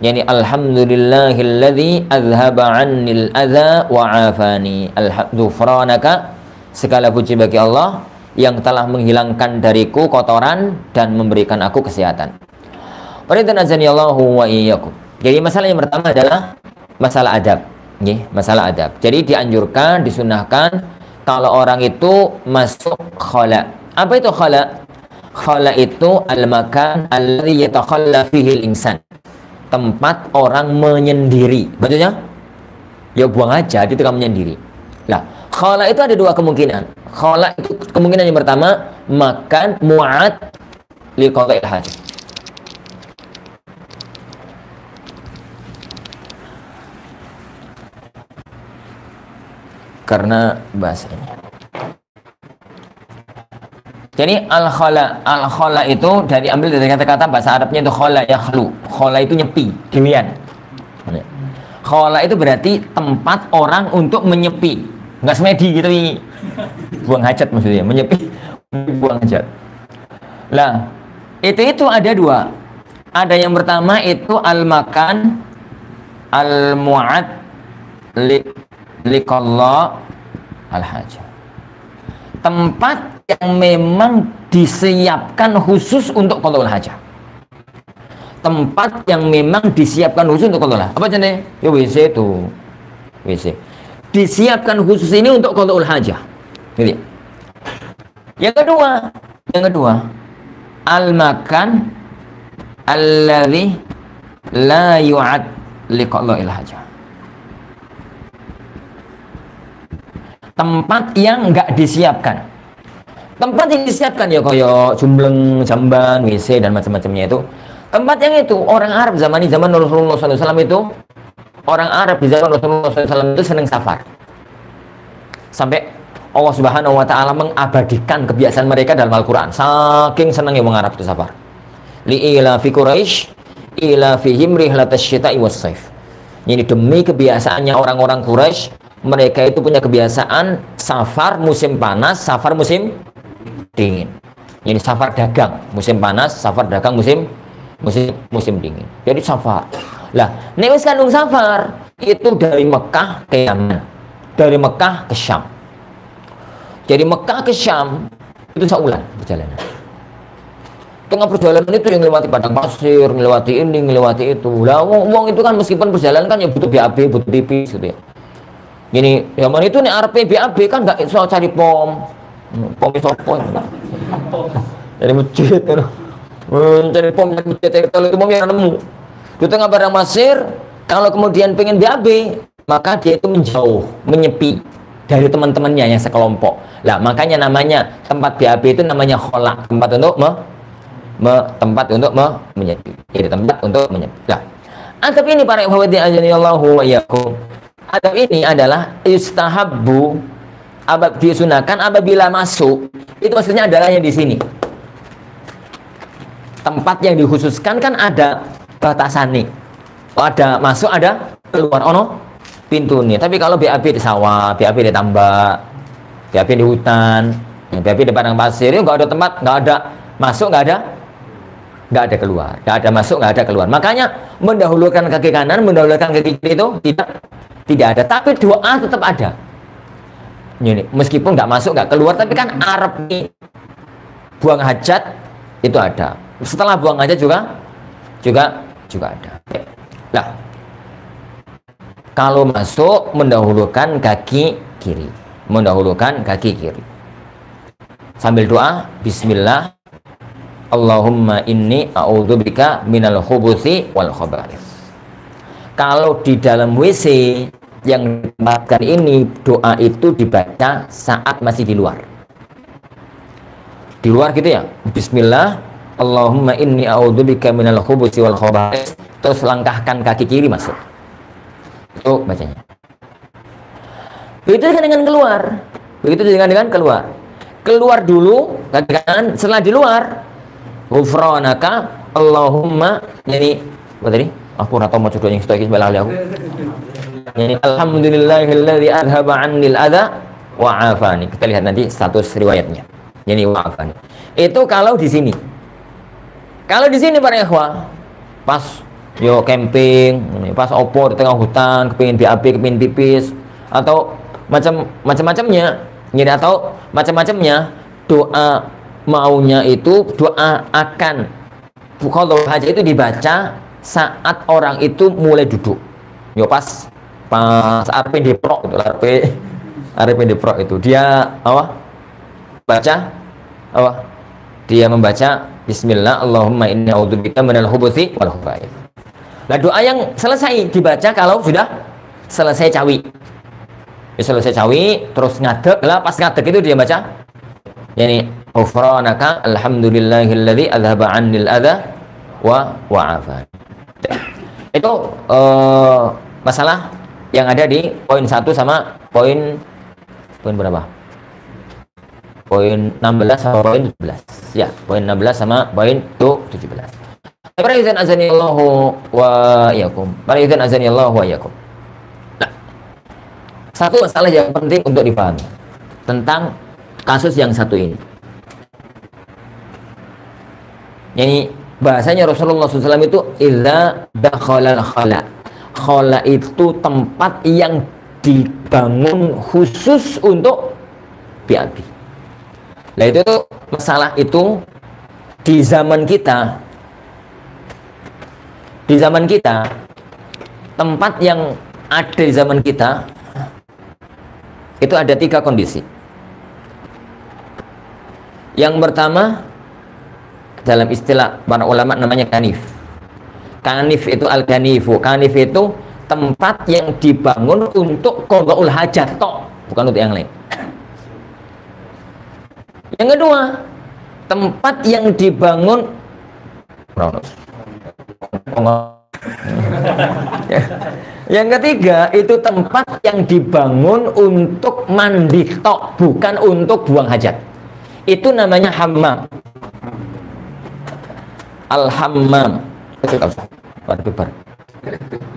yani alhamdulillahilladzi azhaba 'annil adza wa 'afani. Ghufranaka, segala puji bagi Allah yang telah menghilangkan dariku kotoran dan memberikan aku kesehatan. Wa iyyakum. Jadi masalah yang pertama adalah masalah adab. Masalah adab. Jadi dianjurkan, disunahkan kalau orang itu masuk khala'. Apa itu khala'? Khala' itu al-makan alladzi yatakhalla fihi al-insan. Tempat orang menyendiri. Maksudnya ya buang aja, itu kan menyendiri. Nah, khala' itu ada dua kemungkinan. Khala' itu kemungkinan yang pertama, makan mu'ad li qada'il hajat. Karena bahasanya. Jadi al-khala itu ambil dari kata-kata bahasa Arabnya itu khala yakhlu. Khala itu nyepi, demian. Khala itu berarti tempat orang untuk menyepi. Enggak semedi gitu, buang hajat maksudnya, menyepi, buang hajat. Lah, itu ada dua. Ada yang pertama itu al-makan al-mu'ad liqalla al-hajat. Tempat yang memang disiapkan khusus untuk qadaul hajah. Tempat yang memang disiapkan khusus untuk qadaul hajah. Apa contohnya? Ya WC itu. WC. Disiapkan khusus ini untuk qadaul hajah. Gitu. Yang kedua, al-makan alladzi la yu'ad liqadail hajah. Tempat yang enggak disiapkan. Tempat yang disiapkan ya kayak jumleng, jamban, WC dan macam-macamnya itu. Tempat yang itu orang Arab zaman Rasulullah SAW itu, orang Arab di zaman Rasulullah SAW itu senang safar. Sampai Allah Subhanahu wa taala mengabadikan kebiasaan mereka dalam Al-Qur'an. Saking senangnya orang Arab itu safar. Li'ila fi Quraisy ila fihim rihlatash syita'i was saif. Ini demi kebiasaannya orang-orang Quraisy, mereka itu punya kebiasaan safar musim panas, safar musim dingin. Ini safar dagang musim panas, safar dagang musim dingin. Jadi safar. Lah, nek wis kandung safar itu dari Mekah ke Yaman, dari Mekah ke Syam. Jadi Mekah ke Syam itu saulan perjalanan. Tengah perjalanan itu yang melewati padang pasir, melewati ini, melewati itu. Lah, wong itu kan meskipun perjalanan kan ya butuh BAB, butuh pipis gitu ya. Gini, zaman itu nih RP BAB kan nggak soal cari pom sopo, dari masjid, cari pom dari masjid, kalau itu pom yang nemu. Di tengah padang pasir, kalau kemudian pengen BAB, maka dia itu menjauh, menyepi dari teman-temannya yang sekelompok. Lah, makanya namanya tempat BAB itu namanya khala, tempat untuk menyepi. Jadi tempat untuk menyepi. Lah, adab ini para ikhwati ajanillahu wa iyyakum. Adab ini adalah yustahabbu, disunahkan apabila masuk. Itu maksudnya adalah yang di sini. Tempat yang dikhususkan kan ada batasan nih. Ada masuk, ada keluar. Ono pintu nih. Tapi kalau BAB di sawah, BAB di tambak, BAB di hutan, Tapi di padang pasir itu nggak ada tempat, nggak ada masuk, nggak ada keluar, nggak ada masuk, nggak ada keluar. Makanya mendahulukan kaki kanan, mendahulukan kaki kiri itu tidak ada. Tapi doa tetap ada. Ini meskipun nggak masuk, nggak keluar, tapi kan Arab nih buang hajat itu ada. Setelah buang hajat juga ada. Nah, kalau masuk mendahulukan kaki kiri, sambil doa Bismillah, Allahumma inni a'udzubika minal khubuthi wal khaba'ith. Kalau di dalam WC yang ditempatkan ini, doa itu dibaca saat masih di luar gitu ya. Bismillah, Allahumma inni a'udzubika minal khubuthi wal khaba'ith, terus langkahkan kaki kiri masuk, itu bacanya. Begitu dengan keluar, keluar dulu kaki kanan. Setelah di luar, ghufranaka Allahumma, yani apa tadi? Aku rata mau jodohnya stoikis balali aku. Yani alhamdulillahilladzi adhaba 'annil adza wa 'afani. Kita lihat nanti status riwayatnya. Yani wa 'afani. Itu kalau di sini. Kalau di sini para ikhwah, pas yo camping, pas opo di tengah hutan, kepingin BAB, kepingin pipis, atau macam-macamnya, ini atau macam-macamnya, doa maunya itu doa akan kalau hajat itu dibaca saat orang itu mulai duduk. Yo pas arepe deprok itu, arepe deprok itu dia baca dia membaca Bismillah Allahumma inni a'udzubika minal khubuthi wal khaba'ith. Nah, doa yang selesai dibaca kalau sudah selesai cawi. Selesai cawi, terus ngadeg lah. Pas ngadeg itu dia baca, yani ghufranaka alhamdulillahilladzi adhaba 'annil adza wa 'afani. Itu masalah yang ada di poin 1 sama poin berapa? Poin 16 sama poin 17. Ya, poin 16 sama poin 17. Para idzan azanillahu wa iyyakum. Satu masalah yang penting untuk dipahami tentang kasus yang satu ini. Yani bahasanya Rasulullah SAW itu idza dakhalal khala. Khala itu tempat yang dibangun khusus untuk BAB. Nah, itu tuh masalah itu di zaman kita. Di zaman kita, tempat yang ada di zaman kita itu ada 3 kondisi. Yang pertama, dalam istilah para ulama namanya kanif. Kanif itu al-kanifu. Kanif itu tempat yang dibangun untuk qada'ul hajat toh, bukan untuk yang lain. Yang kedua, tempat yang dibangun yang ketiga itu tempat yang dibangun untuk mandi tok, bukan untuk buang hajat. Itu namanya hammam. Al-hammam.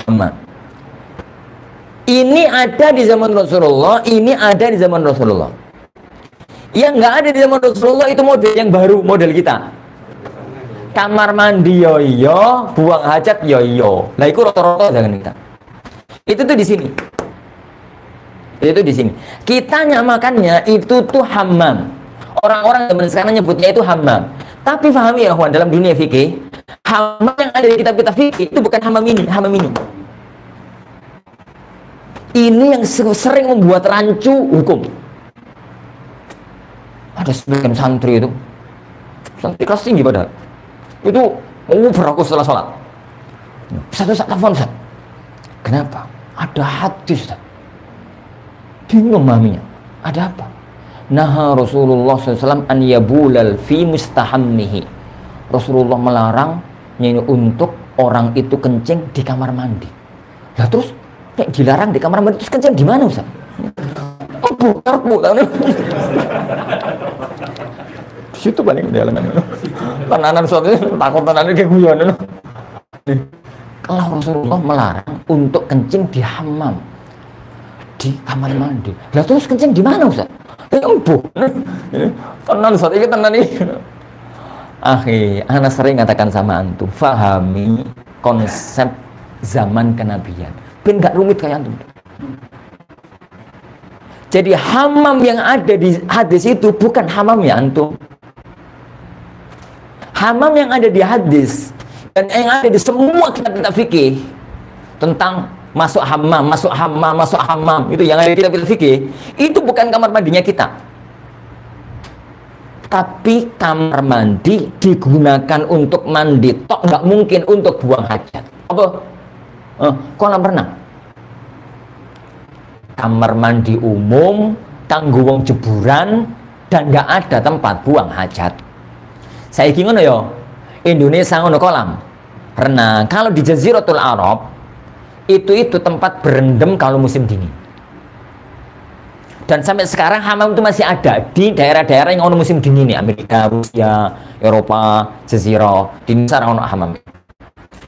Hammam. Ini ada di zaman Rasulullah, ini ada di zaman Rasulullah. Yang nggak ada di zaman Rasulullah itu model yang baru, model kita. Kamar mandi yo, buang hajat yo. Lah itu rata-rata jangan kita. Itu tuh di sini. Itu di sini. Kita nyamakannya itu tuh hammam. Orang-orang zaman sekarang nyebutnya itu hammam. Tapi pahami ya, kawan, dalam dunia fikih, hammam yang ada di kitab-kitab fikih itu bukan hammam ini, hammam ini. Ini yang sering membuat rancu hukum. Ada sebagian santri itu, santri kelas tinggi padahal, itu beraku setelah sholat. Ustaz, telepon Ustaz. Kenapa? Ada hadis Ustaz. Bingung maminya. Ada apa? Naha Rasulullah SAW an yabulal fi mustahammihi. Rasulullah melarang ini untuk orang itu kencing di kamar mandi. Lah terus kayak dilarang di kamar mandi, terus kencing di mana Ustaz? Bu, situ paling di halaman tenanan suatu takut tenanan kayak guyon. Kalau Rasulullah melarang untuk kencing di hammam, di kamar mandi. Lah terus kencing di mana Ustaz? Empuh. Tenan Ustaz, iki tenan iki. Ana sering katakan sama antum, fahami konsep zaman kenabian. Ben gak rumit kayak antum. Jadi hamam yang ada di hadis itu bukan hamam ya antum. Hamam yang ada di hadis dan yang ada di semua kitab-kitab fikih tentang masuk hammam, itu yang ada di kitab-kitab fikih, itu bukan kamar mandinya kita. Tapi kamar mandi digunakan untuk mandi tok, nggak mungkin untuk buang hajat. Apa? Kolam renang. Kamar mandi umum, kanggo wong jeburan, dan nggak ada tempat buang hajat. Saiki ngono ya, Indonesia ngono kolam renang. Kalau di Jaziratul Arab itu tempat berendam kalau musim dingin. Dan sampai sekarang hamam itu masih ada di daerah-daerah yang ono musim dingin nih, Amerika, Rusia, Eropa, Jazirah. Di Indonesia ono hamam.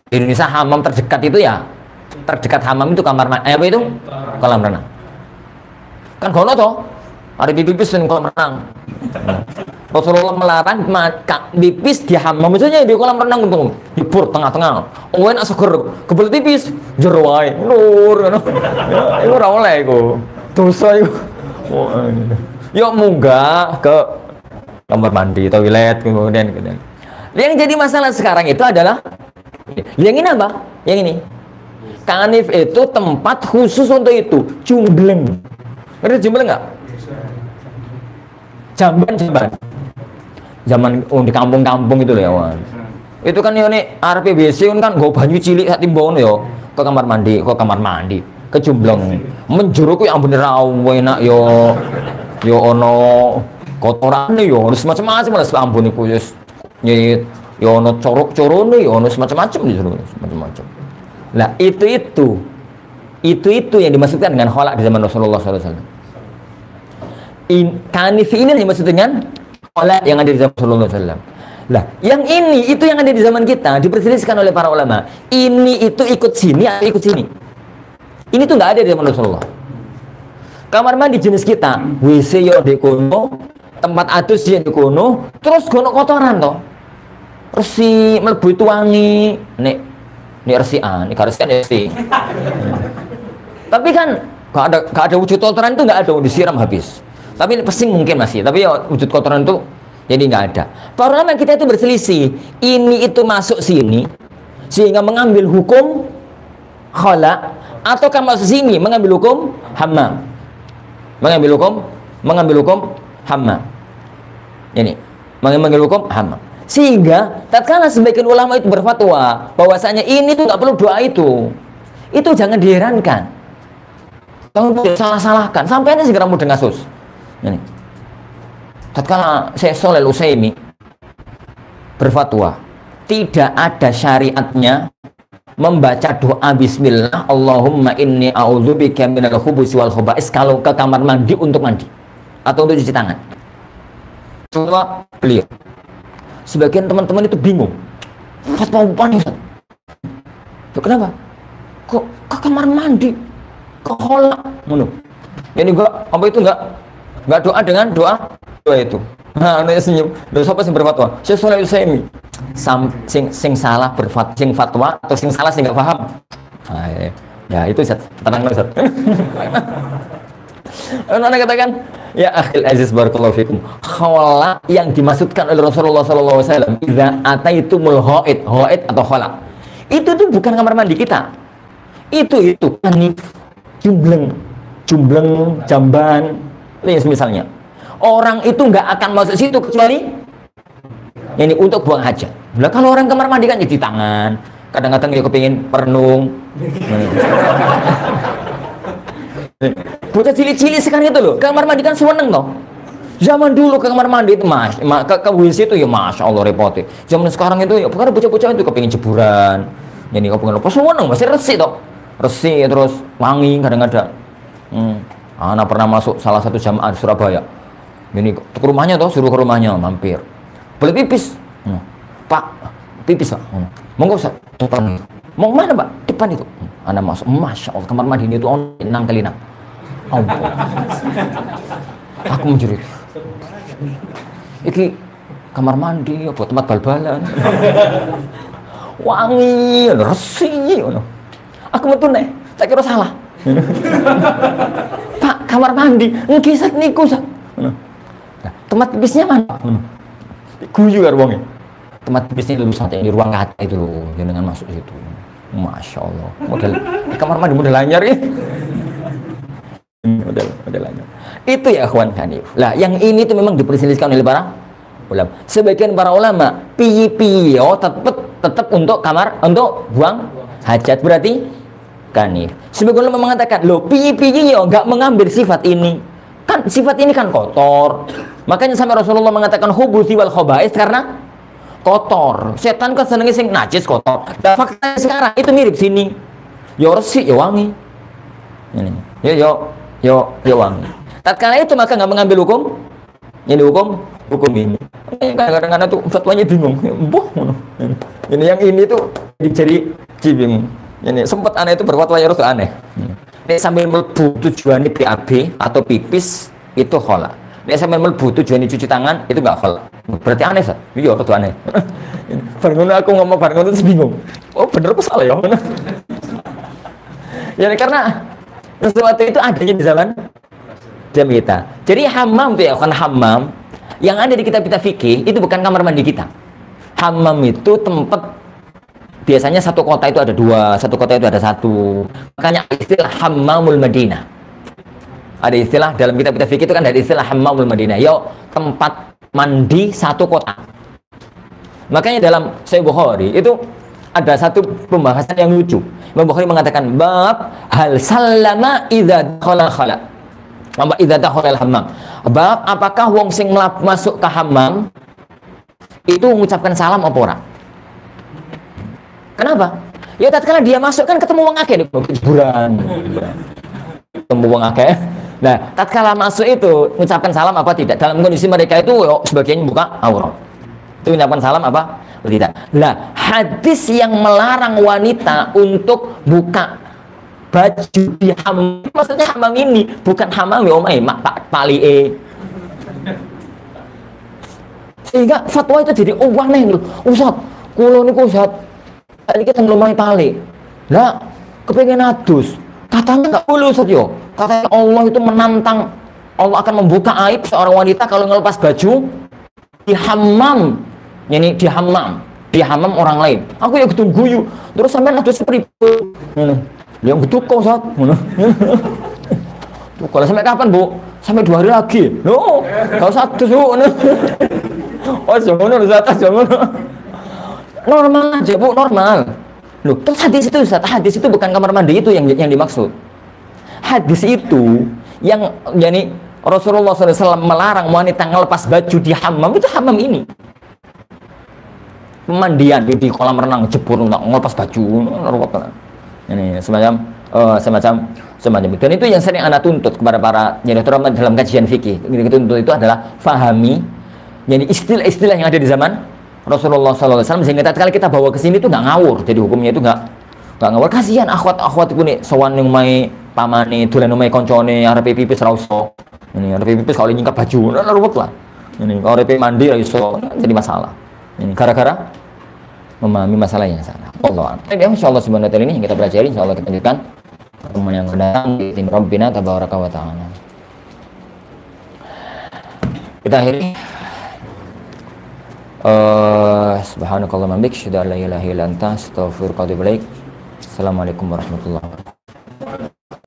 Di Indonesia hamam terdekat itu ya, terdekat hamam itu kamar mandi, apa itu? Kolam renang. Kan kono toh, ada pipis dan kolam renang. Rasulullah melarang pipis di hamam, misalnya di kolam renang untuk dibur tengah-tengah. Oh enak seger, kebelet pipis, jero wae, lur ngono. Ya iku ora oleh iku. Dosa iku. Yuk munggah ke kamar mandi, toilet, kemudian. Yang jadi masalah sekarang itu adalah yang ini apa? Yang ini. Kanif itu tempat khusus untuk itu, jumbleng. Ngerti jumbleng nggak? Jamban. Zaman di kampung-kampung itu loh ya, Wan. Itu kan ini RPBC kan nggo banyu cilik sak timbang ya ke kamar mandi, ke jumbleng. Menjuru ku ampun ra enak yo ono kotorane yo ono semacam-macam lah ampun iku wis nyit yo ono corok-corone yo ono semacam-macam di situ, semacam-macam. Lah itu yang dimaksudkan dengan kholak di zaman Rasulullah SAW. Kanif ini yang dimaksud dengan kholak yang ada di zaman Rasulullah SAW. Lah, yang ini itu yang ada di zaman kita diperselisihkan oleh para ulama. Ini itu ikut sini atau ikut sini. Ini tuh nggak ada di zaman Rasulullah. Kamar mandi jenis kita, WC yo di kono, tempat adus yo di kono, terus kono kotoran toh. Resi mlebu itu wangi, nek resian, nek resian resi. Tapi kan gak ada wujud kotoran itu nggak ada, disiram habis. Tapi pesing mungkin masih, tapi ya wujud kotoran itu jadi nggak ada. Para ulama kita itu berselisih, ini itu masuk sini sehingga mengambil hukum khala, ataukah masuk sini mengambil hukum hammam. Mengambil hukum hammam. Ini mengambil hukum hammam. Sehingga tatkala sebagian ulama itu berfatwa bahwasanya ini tuh nggak perlu doa itu jangan diherankan. Kamu salah-salahkan sampai ini segera mudah ngasus. Ini. Tatkala Syekh Shalih Al-Utsaimin berfatwa, tidak ada syariatnya membaca doa bismillah Allahumma inni a'udzubika minal khubuthi wal khaba'is kalau ke kamar mandi untuk mandi atau untuk cuci tangan. Fatwa beliau. Sebagian teman-teman itu bingung. Fatwa panik. Kenapa? Kok ke kamar mandi? Ke kholak ngono. Ini apa itu enggak doa dengan doa itu. Nah, ana senyum. Lha sapa sing berfatwa? Syekh Shalih Al-Utsaimin. Sing salah sing fatwa atau sing salah sing enggak paham. Nah, ya itu tenang Ustaz. Ana katakan, ya akhil aziz barakallahu fikum. Khala yang dimaksudkan oleh Rasulullah sallallahu alaihi wasallam, idza ataitumul haid atau khala. Itu tuh bukan kamar mandi kita. Itu kanif, jumbleng, jamban, misalnya. Orang itu nggak akan masuk situ kecuali ini untuk buang hajat. Nah, kalau orang kamar mandi kan cuci tangan, kadang-kadang dia kepingin perenung. Bocah cilik-cilik sekarang itu loh, kamar mandi kan seneng toh. Zaman dulu ke kamar mandi itu ke WC itu ya masya Allah repotnya. Zaman sekarang itu ya bukan bocah-bocah itu kepingin jeburan. Jadi kepingin apa seneng masih resik toh, resik terus wangi kadang-kadang. Anak pernah masuk salah satu jamaah di Surabaya. Ini ke rumahnya toh, suruh ke rumahnya mampir. Boleh pipis? Pak, pipis Pak. Monggo Ustaz, depan. Mau mana Pak? Depan itu. Anak masuk, masya Allah kamar mandi itu nang kelinang. Allah. Aku menjerit. Iki kamar mandi apa tempat bal-balan. Wangi, resi ngono. Aku metu nek, tak kira salah. Pak, kamar mandi, nggih Sat niku Sat. Ngono. Nah, tempat pipisnya mana? Ngono. Guyu karo wong. Tempat pipisnya di Sat di ruang kaca itu loh, jenengan masuk situ. Masya Allah. Model kamar mandi model anyar ya. Model anyar. Itu ya akhwan hanif. Lah, yang ini tuh memang diperselisihkan oleh para ulama. Sebagian para ulama piye-piye tetap untuk kamar untuk buang hajat berarti kanif. Sebagian ulama mengatakan, loh piye-piye yo enggak mengambil sifat ini. Kan sifat ini kan kotor. Makanya sampai Rasulullah mengatakan hubusi wal khaba'is karena kotor. Setan kan senengnya sing najis kotor. Dan faktanya sekarang itu mirip sini. Yo resik yo wangi. Ini. Yo wangi. Tatkala itu maka nggak mengambil hukum. Ini hukum ini. Kadang-kadang tuh fatwanya bingung. Ini yang ini tuh jadi bingung. Ini sempat aneh itu berfatwa yang aneh. Ini sambil melbu tujuannya BAB atau pipis itu kholak. Ini sambil melbu tujuannya cuci tangan itu nggak kholak. Berarti aneh sah? Iya itu aneh. Baru aku ngomong baru itu bingung. Oh bener apa salah ya? Ya karena sesuatu itu adanya di zaman kita. Jadi hammam itu ya bukan hammam. Yang ada di kitab-kitab fikih itu bukan kamar mandi kita. Hammam itu tempat biasanya satu kota itu ada dua, satu kota itu ada satu. Makanya istilah hammamul Madinah. Ada istilah dalam kitab-kitab fikih itu kan ada istilah hammamul Madinah. Yo tempat mandi satu kota. Makanya dalam Sahih Bukhari itu ada satu pembahasan yang lucu. Imam Bukhari mengatakan bab hal sallama idza khala. Idza dakhala al-hammam. Bab apakah wong sing masuk ke hammam itu mengucapkan salam apa ora? Kenapa? Ya tatkala dia masuk kan ketemu wong akeh di kuburan. Ketemu wong akeh. Nah, tatkala masuk itu mengucapkan salam apa tidak? Dalam kondisi mereka itu sebagian buka aurat. Itu mengucapkan salam apa? Tidak. Nah, hadis yang melarang wanita untuk buka baju di hammam, maksudnya hammam ini bukan hammam ya omai mak pali sehingga fatwa itu jadi aneh loh. Ustaz, kula niku Ustaz ini kita ngelumai pali lah kepengen adus katanya nggak boleh Ustaz yo, katanya Allah itu menantang, Allah akan membuka aib seorang wanita kalau ngelepas baju di hammam. Ini di hammam orang lain. Aku ya ketemu guyu terus sampai adus seperti yang betul kok Ustaz. Tuh, kalau sampai kapan Bu? Sampai 2 hari lagi. No, kau satu Bu. Oh, jangan Ustaz, jangan. Normal aja Bu, normal. Loh, terus hadis itu bukan kamar mandi itu yang dimaksud. Hadis itu yang yani Rasulullah SAW melarang wanita ngelepas baju di hammam, itu hammam ini. Pemandian di kolam renang jebur ngelepas baju. Ini semacam itu. Dan itu yang sering Anda tuntut kepada para terutama dalam kajian fikih. Tuntut itu adalah fahami jadi istilah-istilah yang ada di zaman Rasulullah SAW sehingga tatkala kita bawa ke sini itu nggak ngawur. Jadi hukumnya itu nggak ngawur. Kasihan akhwat itu nih sowan yang mai pamane dolan omai koncone arep pipis ra iso. Ini arep pipis kalau nyingkap baju ruwet lah. Ini kalau arep mandi ra iso jadi masalah. Ini gara-gara memahami masalah yang salah. Allah. Tapi insyaallah subhanahu wa ta'ala ini yang kita pelajari, insyaallah kita lanjutkan pertemuan yang akan datang di tim Rabbina tabaraka wa ta'ala. Kita akhiri subhanakallahumma wa bihamdika asyhadu an la ilaha illa anta astaghfiruka wa atubu ilaik. Assalamualaikum warahmatullahi wabarakatuh.